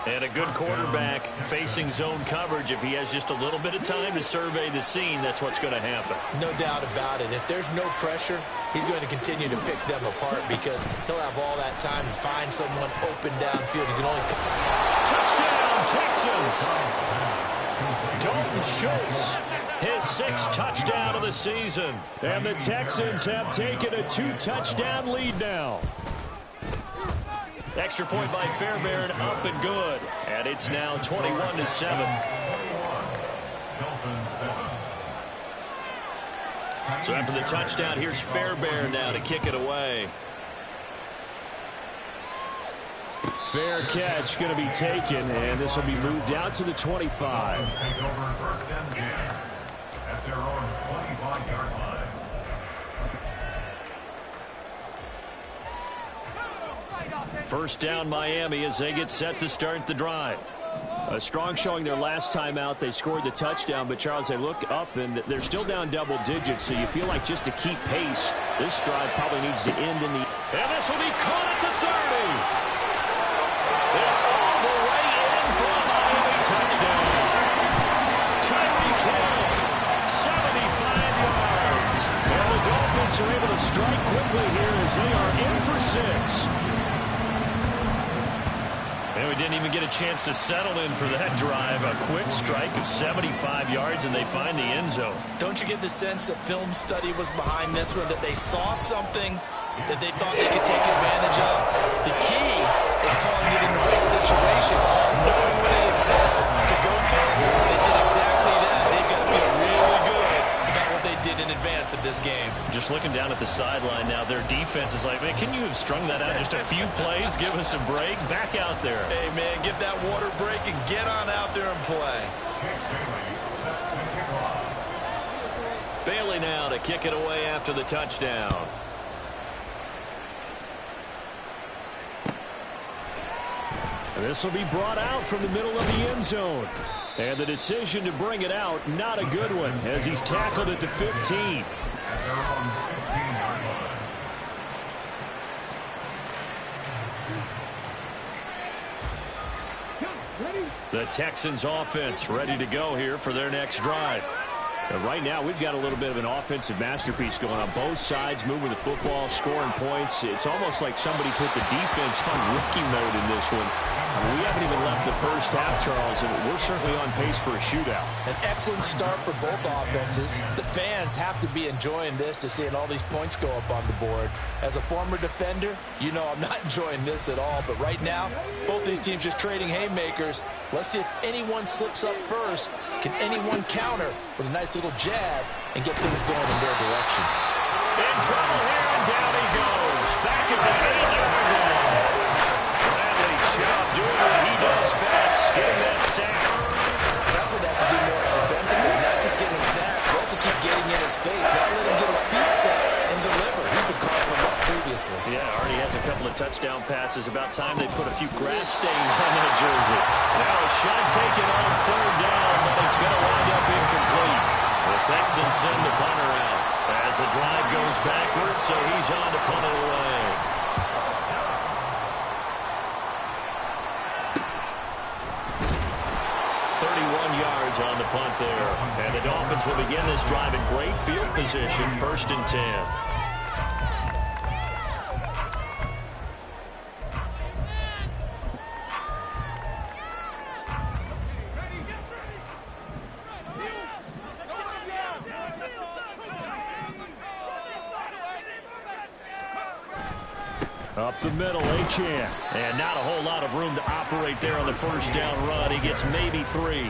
And a good quarterback facing zone coverage. If he has just a little bit of time to survey the scene, that's what's going to happen. No doubt about it. If there's no pressure, he's going to continue to pick them apart because he'll have all that time to find someone open downfield. He can only... Touchdown, Texans! Dalton Schultz, his 6th touchdown of the season. And the Texans have taken a 2-touchdown lead now. Extra point by Fairbairn, up and good. And it's now 21-7. So after the touchdown, here's Fairbairn now to kick it away. Fair catch going to be taken, and this will be moved out to the 25. Take over 1st and 10 at their own 25-yard line. First down Miami as they get set to start the drive. A strong showing their last time out. They scored the touchdown, but Charles, they look up and they're still down double digits, so you feel like just to keep pace, this drive probably needs to end in the... And this will be caught at the 30. And all the way in for a Miami touchdown. Tyreek Hill, 75 yards. And the Dolphins are able to strike quickly here as they are in for 6. And we didn't even get a chance to settle in for that drive. A quick strike of 75 yards, and they find the end zone. Don't you get the sense that film study was behind this one, that they saw something that they thought they could take advantage of? The key is calling it in the right situation, knowing when it exists to go to it. They did exactly that. They've got to feel really good about what they did in advance of this game. Just looking down at the sideline now, their defense is like, man, can you have strung that out just a few plays? Give us a break. Back out there. Hey, man, get that water break and get on out there and play. Bailey now to kick it away after the touchdown. This will be brought out from the middle of the end zone. And the decision to bring it out, not a good one, as he's tackled at the 15. The Texans offense ready to go here for their next drive. And right now, we've got a little bit of an offensive masterpiece going on both sides, moving the football, scoring points. It's almost like somebody put the defense on rookie mode in this one. We haven't even left the first half, Charles, and we're certainly on pace for a shootout. An excellent start for both offenses. The fans have to be enjoying this to seeing all these points go up on the board. As a former defender, you know I'm not enjoying this at all. But right now, both these teams just trading haymakers. Let's see if anyone slips up first. Can anyone counter with a nice little jab and get things going in their direction? In trouble here, and down he goes. Back at the 8-yard line. Job doing what he does best, getting that sack. That's what they have to do more defensively, not just getting sacks, but to keep getting in his face. Now let him get his feet set and deliver. He's been carving them up previously. Yeah, already has a couple of touchdown passes. About time they put a few grass stains on that jersey. Now a shot taken on third down, but it's going to wind up incomplete. The Texans send the punter out as the drive goes backwards, so he's on to punt it away. 31 yards on the punt there. And the Dolphins will begin this drive in great field position, 1st and 10. Up the middle, Achane. And not a whole lot of room to operate there on the first down run. He gets maybe 3.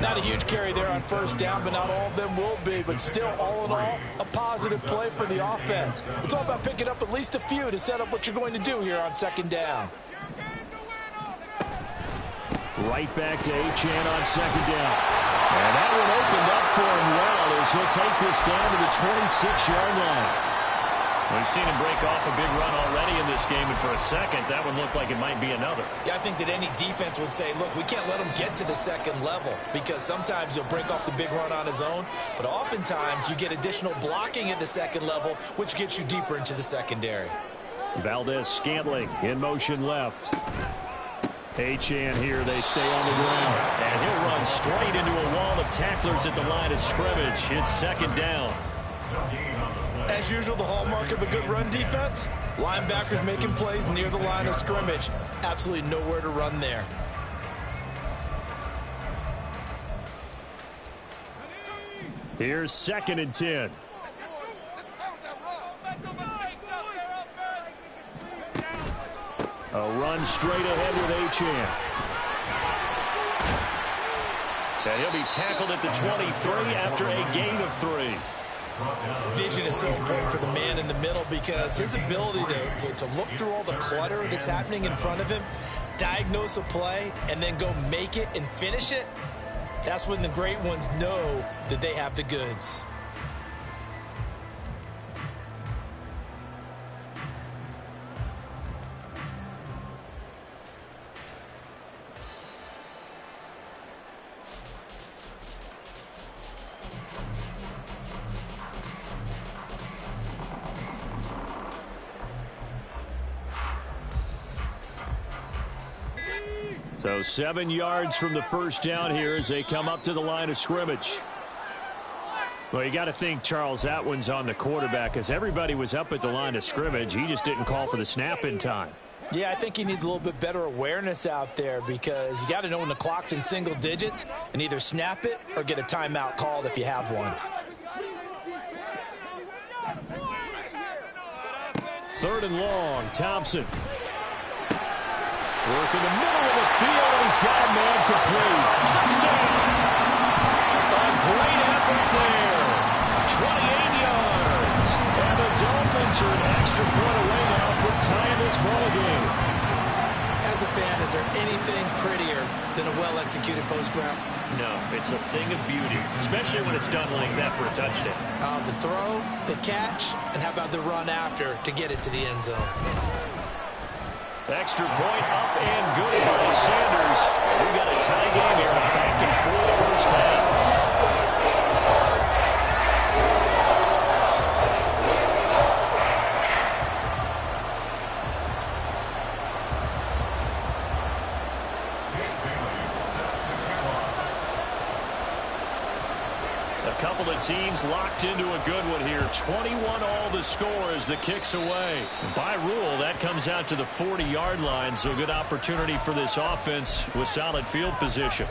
Not a huge carry there on first down, but not all of them will be. But still, all in all, a positive play for the offense. It's all about picking up at least a few to set up what you're going to do here on 2nd down. Right back to Achane on 2nd down. And that one opened up for him well as he'll take this down to the 26-yard line. We've seen him break off a big run already in this game, and for a second, that one looked like it might be another. Yeah, I think that any defense would say, look, we can't let him get to the 2nd level because sometimes he'll break off the big run on his own, but oftentimes you get additional blocking at the 2nd level, which gets you deeper into the secondary. Valdez-Scantling in motion left. Achane here, they stay on the ground, and he'll run straight into a wall of tacklers at the line of scrimmage. It's 2nd down. As usual, the hallmark of a good run defense, linebackers making plays near the line of scrimmage. Absolutely nowhere to run there. Here's 2nd and 10. A run straight ahead with Achane. And he'll be tackled at the 23 after a gain of 3. Vision is so important for the man in the middle because his ability to look through all the clutter that's happening in front of him, diagnose a play, and then go make it and finish it, that's when the great ones know that they have the goods. So 7 yards from the first down here as they come up to the line of scrimmage. Well, you got to think, Charles, that one's on the quarterback because everybody was up at the line of scrimmage. He just didn't call for the snap in time. Yeah, I think he needs a little bit better awareness out there because you got to know when the clock's in single digits and either snap it or get a timeout called if you have one. 3rd and long, Thompson. Work in the middle of the field, he's got a man complete. Touchdown! A great effort there. 28 yards. Texans are an extra point away now from tying this ball game. As a fan, is there anything prettier than a well-executed post route? No, it's a thing of beauty, especially when it's done like that for a touchdown. The throw, the catch, and how about the run after to get it to the end zone? Extra point up and good by Sanders. We've got a tie game here, a back-and-forth first half. A couple of teams locked into a good one here. 21 all the score as the kick's away. By rule, that comes out to the 40-yard line, so good opportunity for this offense with solid field position.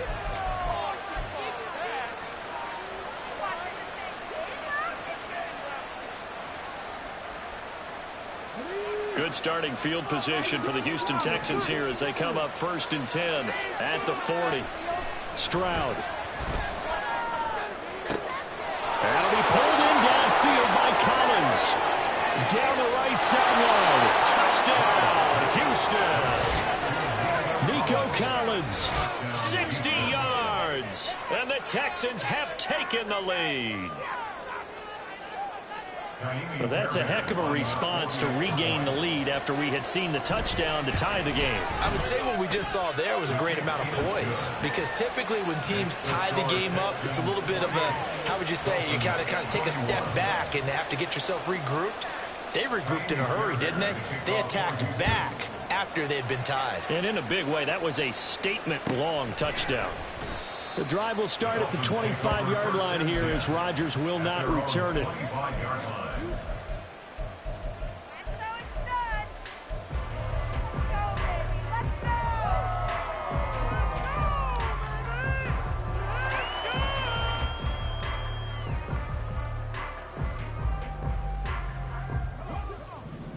Good starting field position for the Houston Texans here as they come up 1st and 10 at the 40. Stroud. That'll be pulled in downfield by Collins. Down the right sideline. Touchdown, Houston. Nico Collins, 60 yards. And the Texans have taken the lead. Well, that's a heck of a response to regain the lead after we had seen the touchdown to tie the game. I would say what we just saw there was a great amount of poise, because typically when teams tie the game up, it's a little bit of a, how would you say, you kind of take a step back and have to get yourself regrouped. They regrouped in a hurry, didn't they? They attacked back after they'd been tied. And in a big way, that was a statement-long touchdown. The drive will start at the 25-yard line here as Rodgers will not return it.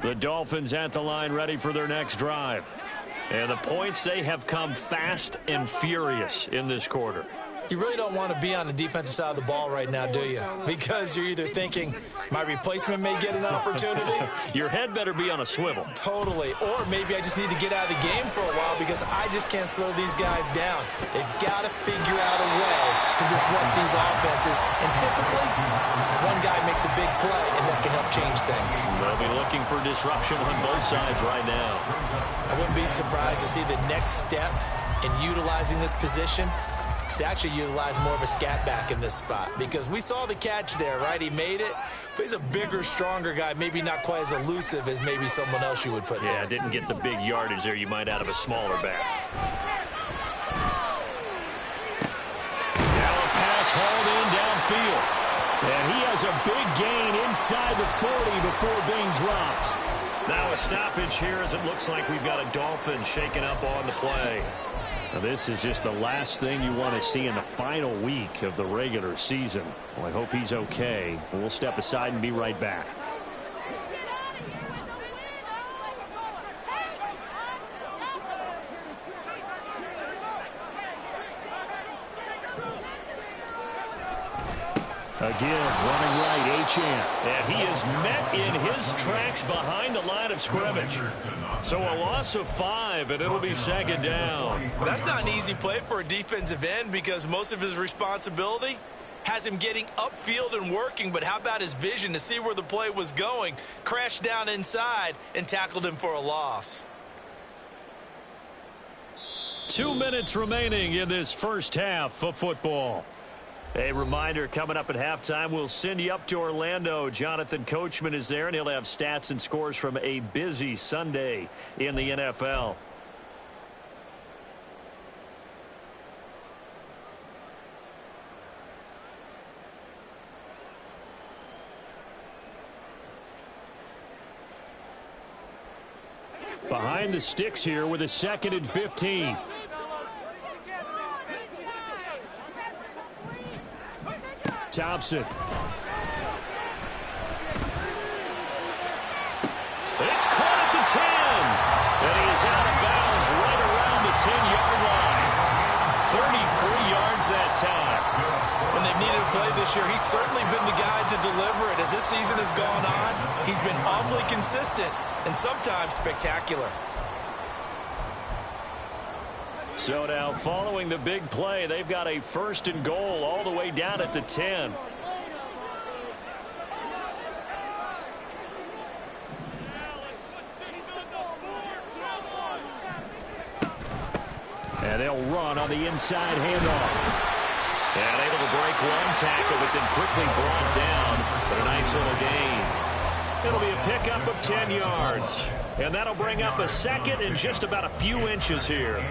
The Dolphins at the line ready for their next drive. And the points, they have come fast and furious in this quarter. You really don't want to be on the defensive side of the ball right now, do you? Because you're either thinking, my replacement may get an opportunity. Your head better be on a swivel. Totally. Or maybe I just need to get out of the game for a while because I just can't slow these guys down. They've got to figure out a way to disrupt these offenses. And typically, one guy makes a big play, and that can help change things. They'll be looking for disruption on both sides right now. I wouldn't be surprised to see the next step in utilizing this position to actually utilize more of a scat back in this spot, because we saw the catch there, right? He made it, but he's a bigger, stronger guy, maybe not quite as elusive as maybe someone else you would put there. Yeah, didn't get the big yardage there you might out of a smaller back. Now a pass hauled in downfield. And he has a big gain inside the 40 before being dropped. Now a stoppage here as it looks like we've got a Dolphin shaking up on the play. Now this is just the last thing you want to see in the final week of the regular season. Well, I hope he's okay. We'll step aside and be right back. Again, running right, Achane. And he is met in his tracks behind the line of scrimmage. So a loss of 5, and it'll be 2nd down. That's not an easy play for a defensive end, because most of his responsibility has him getting upfield and working. But how about his vision to see where the play was going? Crashed down inside and tackled him for a loss. 2 minutes remaining in this first half of football. A reminder, coming up at halftime, we'll send you up to Orlando. Jonathan Coachman is there, and he'll have stats and scores from a busy Sunday in the NFL. Behind the sticks here with a 2nd and 15. Thompson. It's caught at the 10. And he is out of bounds right around the 10-yard line. 33 yards that time. And when they've needed a play this year, he's certainly been the guy to deliver it. As this season has gone on, he's been awfully consistent and sometimes spectacular. So now, following the big play, they've got a 1st and goal all the way down at the 10. And they'll run on the inside handoff. And able to break one tackle, but then quickly brought down. But a nice little gain. It'll be a pickup of 10 yards. And that'll bring up a 2nd and just about a few inches here.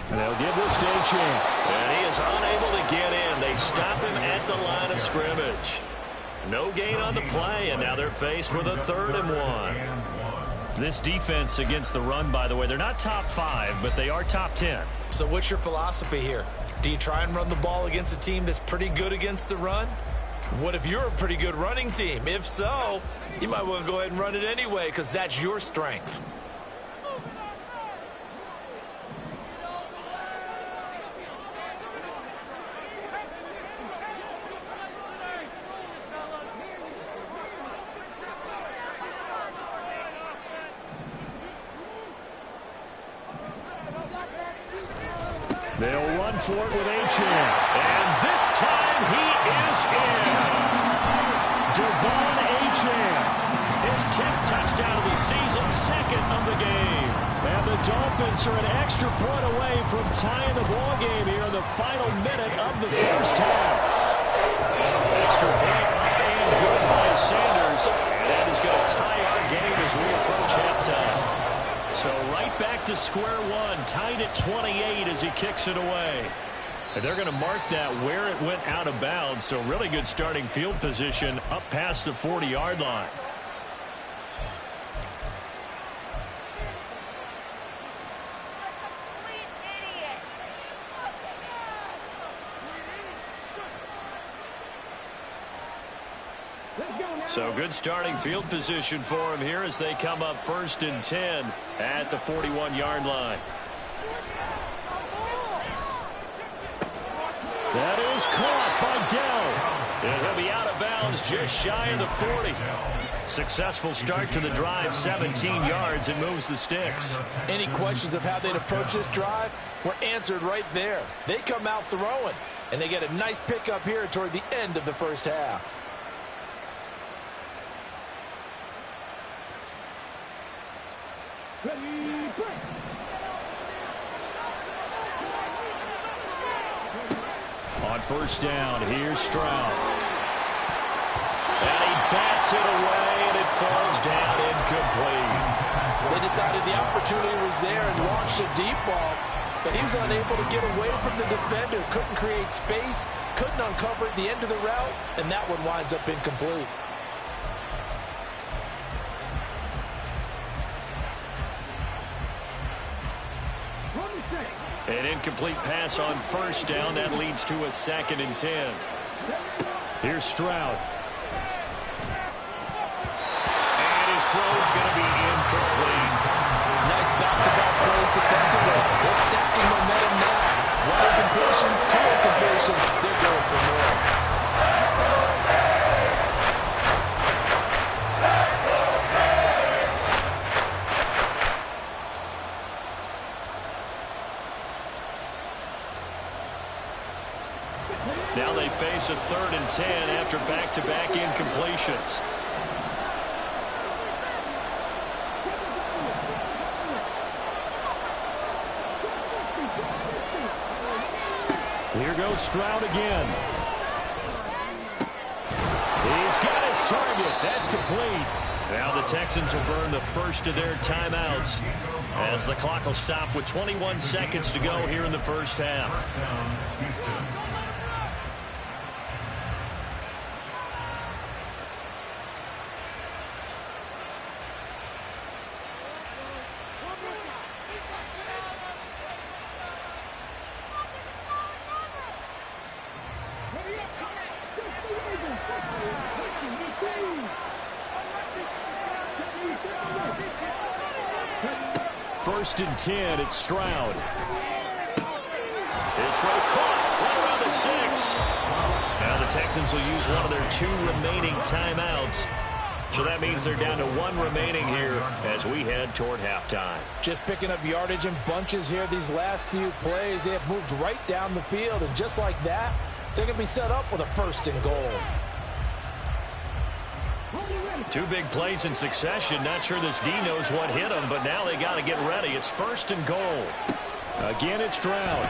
They'll give this to a chance. And he is unable to get in. They stop him at the line of scrimmage. No gain on the play, and now they're faced with a 3rd and 1. This defense against the run, by the way, they're not top 5, but they are top 10. So what's your philosophy here? Do you try and run the ball against a team that's pretty good against the run? What if you're a pretty good running team? If so, you might want to go ahead and run it anyway because that's your strength. They'll run for it with Achane. And this time he is in. Devon Achane. His 10th touchdown of the season, 2nd of the game. And the Dolphins are an extra point away from tying the ball game here in the final minute of the first half. Extra point and good by Sanders. And that is going to tie our game as we approach halftime. So right back to square one, tied at 28 as he kicks it away. And they're going to mark that where it went out of bounds. So really good starting field position up past the 40-yard line. So good starting field position for him here as they come up 1st and 10 at the 41-yard line. That is caught by Dell. And he'll be out of bounds just shy of the 40. Successful start to the drive, 17 yards, and moves the sticks. Any questions of how they'd approach this drive were answered right there. They come out throwing, and they get a nice pickup here toward the end of the first half. On 1st down, here's Stroud. And he bats it away, and it falls down incomplete. They decided the opportunity was there and launched a deep ball, but he was unable to get away from the defender. Couldn't create space, couldn't uncover the end of the route, and that one winds up incomplete. An incomplete pass on 1st down. That leads to a 2nd and 10. Here's Stroud. And his throw's going to be incomplete. Nice back-to-back plays defensively. They're stacking momentum now. One incompletion, 2 incompletions. They're going for more. Now they face a 3rd and 10 after back-to-back incompletions. Here goes Stroud again. He's got his target. That's complete. Now the Texans will burn the first of their timeouts as the clock will stop with 21 seconds to go here in the first half. First and 10, it's Stroud. His throw caught right around the 6. Now the Texans will use one of their 2 remaining timeouts. So that means they're down to 1 remaining here as we head toward halftime. Just picking up yardage in bunches here. These last few plays, they have moved right down the field. And just like that, they're going to be set up with a first and goal. 2 big plays in succession. Not sure this D knows what hit him, but now they got to get ready. It's first and goal. Again, it's Stroud.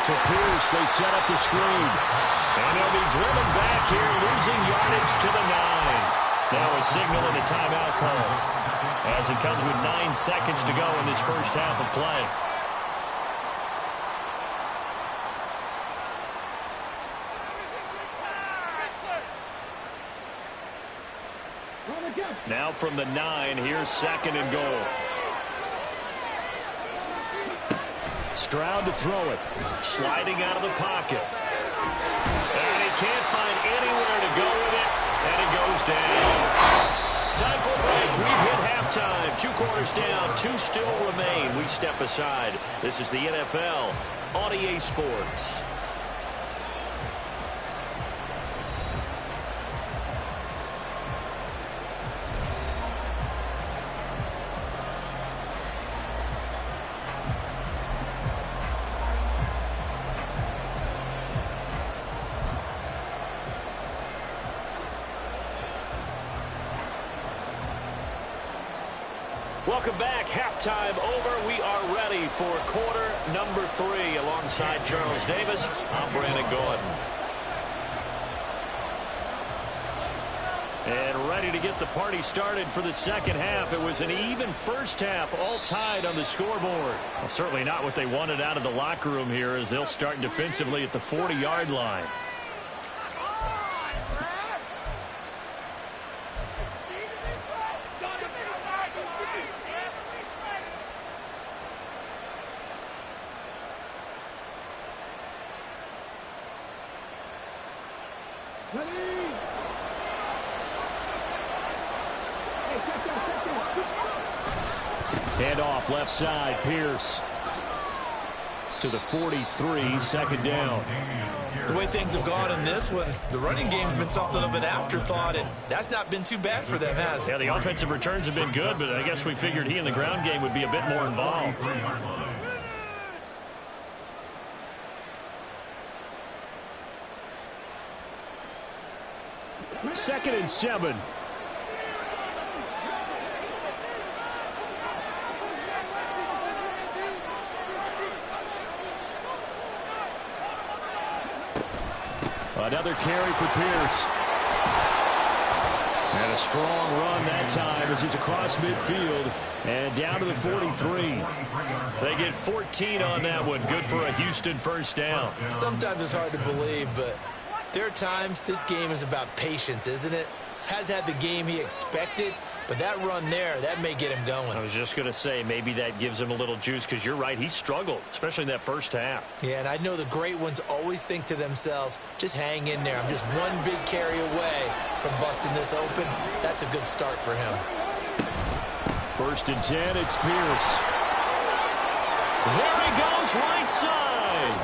To Pierce, they set up the screen. And he'll be driven back here, losing yardage to the 9. Now a signal and a timeout call as it comes with 9 seconds to go in this first half of play. Now from the 9, here's second and goal. Stroud to throw it. Sliding out of the pocket. And he can't find anywhere to go with it. And it goes down. Time for a break. We've hit halftime. 2 quarters down. 2 still remain. We step aside. This is the NFL on EA Sports. Welcome back. Halftime over. We are ready for quarter number 3. Alongside Charles Davis, I'm Brandon Gordon. And ready to get the party started for the second half. It was an even first half, all tied on the scoreboard. Well, certainly not what they wanted out of the locker room here as they'll start defensively at the 40-yard line. Handoff left side, Pierce to the 43, second down. The way things have gone in this one, the running game's been something of an afterthought, and that's not been too bad for them, has it? Yeah, the offensive returns have been good, but I guess we figured he in the ground game would be a bit more involved. Second and 7. Another carry for Pierce. And a strong run that time as he's across midfield and down to the 43. They get 14 on that one. Good for a Houston first down. Sometimes it's hard to believe, but there are times this game is about patience, isn't it? Has had the game he expected, but that run there, that may get him going. I was just going to say, maybe that gives him a little juice because you're right, he struggled, especially in that first half. Yeah, and I know the great ones always think to themselves, just hang in there. I'm just one big carry away from busting this open. That's a good start for him. First and 10, it's Pierce. There he goes, right side.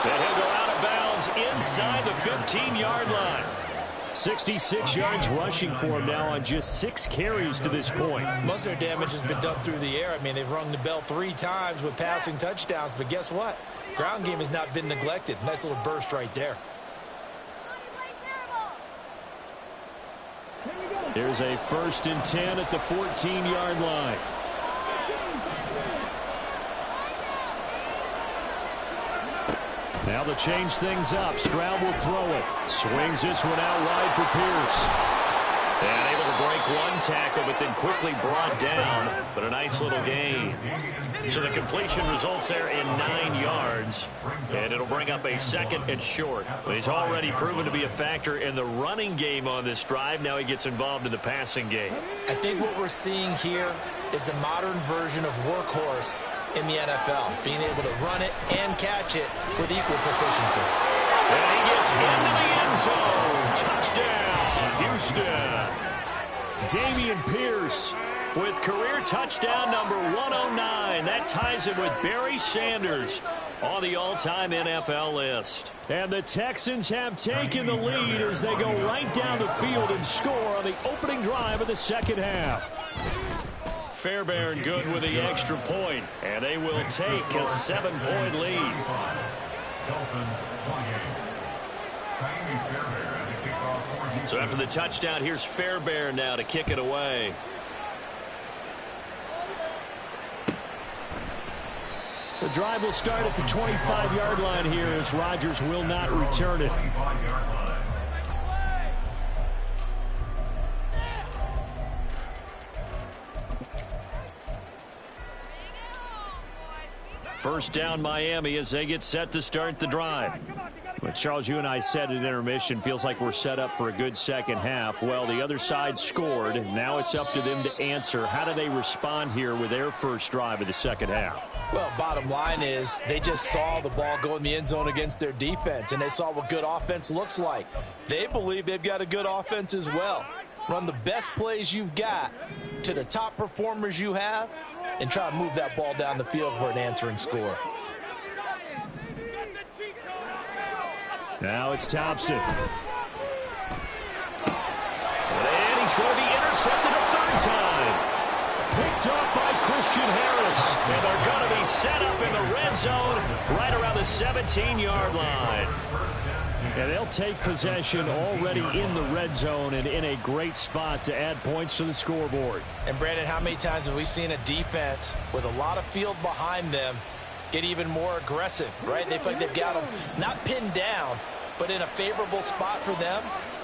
And he'll go out of bounds inside the 15-yard line. 66 yards rushing for him now on just 6 carries to this point. Most of their damage has been done through the air. I mean, they've rung the bell 3 times with passing touchdowns, but guess what? Ground game has not been neglected. Nice little burst right there. There's a first and 10 at the 14-yard line. Now to change things up, Stroud will throw it. Swings this one out wide for Pierce. And able to break one tackle, but then quickly brought down. But a nice little gain. So the completion results there in 9 yards. And it'll bring up a second and short. But he's already proven to be a factor in the running game on this drive. Now he gets involved in the passing game. I think what we're seeing here is the modern version of workhorse in the NFL, being able to run it and catch it with equal proficiency. And he gets into the end zone. Touchdown, Houston. Dameon Pierce with career touchdown number 109. That ties him with Barry Sanders on the all-time NFL list. And the Texans have taken the lead as they go right down the field and score on the opening drive of the second half. Fairbairn good with the extra point, and they will take a 7-point lead. So after the touchdown, here's Fairbairn now to kick it away. The drive will start at the 25-yard line here as Rodgers will not return it. First down Miami as they get set to start the drive. But Charles, you and I said at intermission, feels like we're set up for a good second half. Well, the other side scored. Now it's up to them to answer. How do they respond here with their first drive of the second half? Well, bottom line is they just saw the ball go in the end zone against their defense, and they saw what good offense looks like. They believe they've got a good offense as well. Run the best plays you've got to the top performers you have and try to move that ball down the field for an answering score. Now it's Thompson. And he's going to be intercepted a third time. Picked up by Christian Harris. And they're going to be set up in the red zone right around the 17-yard line. And they'll take possession already in the red zone and in a great spot to add points to the scoreboard. And, Brandon, how many times have we seen a defense with a lot of field behind them get even more aggressive, right? They feel like they've got them not pinned down, but in a favorable spot for them,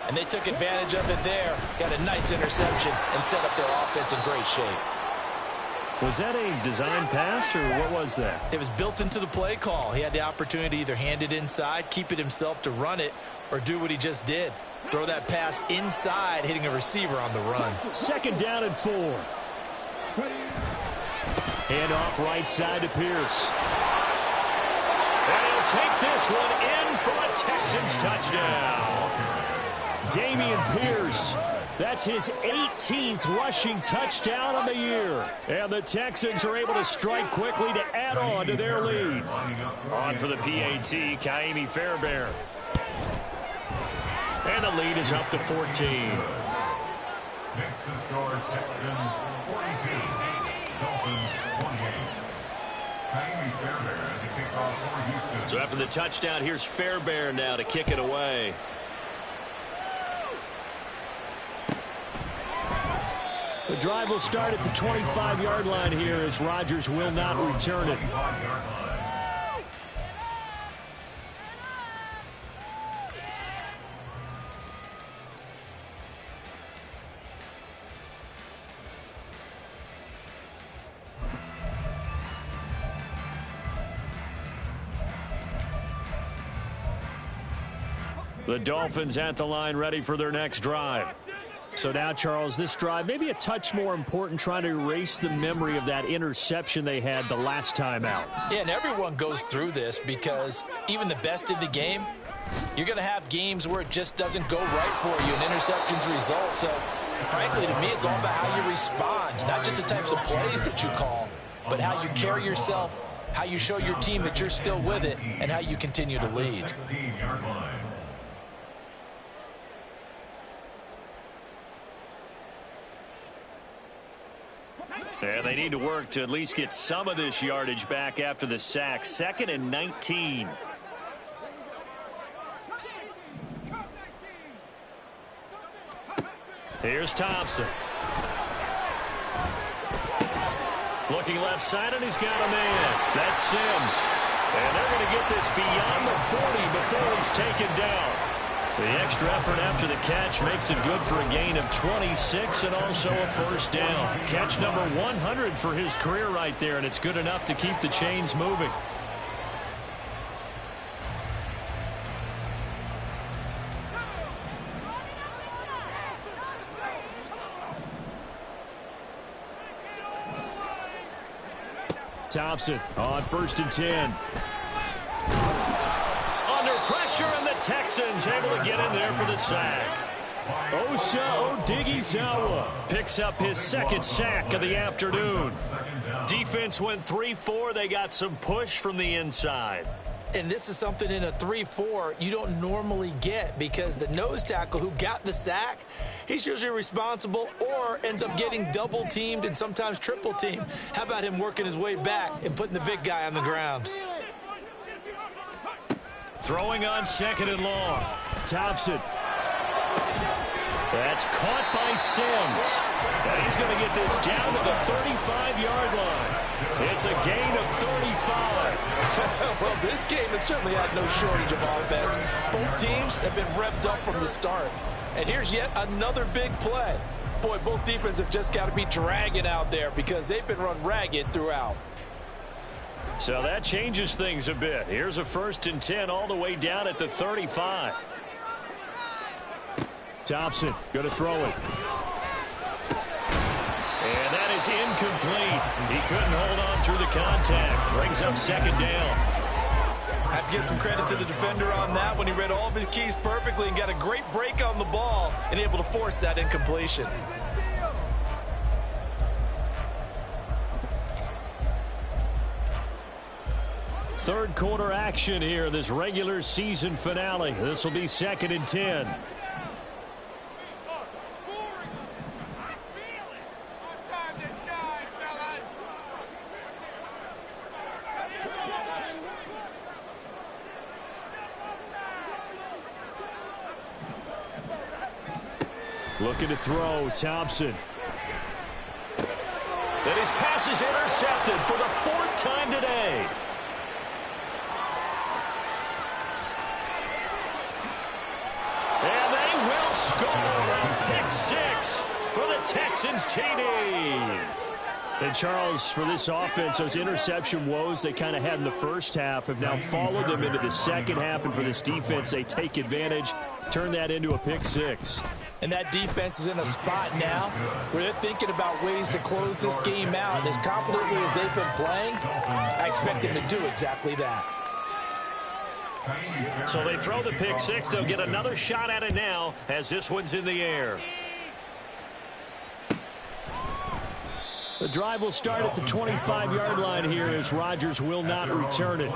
and they took advantage of it there, got a nice interception, and set up their offense in great shape. Was that a design pass, or what was that? It was built into the play call. He had the opportunity to either hand it inside, keep it himself to run it, or do what he just did. Throw that pass inside, hitting a receiver on the run. Second down and 4. Hand off right side to Pierce. And he'll take this one in for a Texans touchdown. Dameon Pierce. That's his 18th rushing touchdown of the year. And the Texans are able to strike quickly to add on to their lead. On for the PAT, Kaimi Fairbairn. And the lead is up to 14. Next to score, Texans 42, Dolphins 28. Kaimi Fairbairn at the kickoff for Houston. So after the touchdown, here's Fairbairn now to kick it away. The drive will start at the 25-yard line here as Rodgers will not return it. The Dolphins at the line ready for their next drive. So now, Charles, this drive maybe a touch more important, trying to erase the memory of that interception they had the last time out. Yeah, and everyone goes through this because even the best in the game, you're going to have games where it just doesn't go right for you, and interceptions result. So, frankly, to me, it's all about how you respond, not just the types of plays that you call, but how you carry yourself, how you show your team that you're still with it, and how you continue to lead. And they need to work to at least get some of this yardage back after the sack. 2nd and 19. Here's Thompson. Looking left side, and he's got a man. That's Sims. And they're going to get this beyond the 40 before he's taken down. The extra effort after the catch makes it good for a gain of 26 and also a first down. Catch number 100 for his career right there, and it's good enough to keep the chains moving. Thompson on 1st and 10. Under pressure, and the Texans able to get in there for the sack. Osa Odighizuwa picks up his second sack of the afternoon. Defense went 3-4. They got some push from the inside. And this is something in a 3-4 you don't normally get, because the nose tackle who got the sack, he's usually responsible or ends up getting double teamed and sometimes triple teamed. How about him working his way back and putting the big guy on the ground? Throwing on 2nd and long. Thompson. That's caught by Sims. And he's going to get this down to the 35-yard line. It's a gain of 35. Well, this game has certainly had no shortage of offense. Both teams have been revved up from the start. And here's yet another big play. Boy, both defenses have just got to be dragging out there because they've been run ragged throughout. So that changes things a bit. Here's a 1st and 10 all the way down at the 35. Thompson going to throw it. And that is incomplete. He couldn't hold on through the contact. Brings up 2nd down. I have to give some credit to the defender on that when he read all of his keys perfectly and got a great break on the ball and able to force that incompletion. Third quarter action here, this regular season finale. This will be 2nd and 10. Looking to throw, Thompson. And his pass is intercepted for the 4th time today. And they will score a pick 6 for the Texans TD. And Charles, for this offense, those interception woes they kind of had in the first half have now followed them into the second half. And for this defense, they take advantage, turn that into a pick 6. And that defense is in a spot now where they're thinking about ways to close this game out. And as confidently as they've been playing, I expect them to do exactly that. So they throw the pick 6. They'll get another shot at it now as this one's in the air. The drive will start at the 25-yard line here as Rodgers will not return it.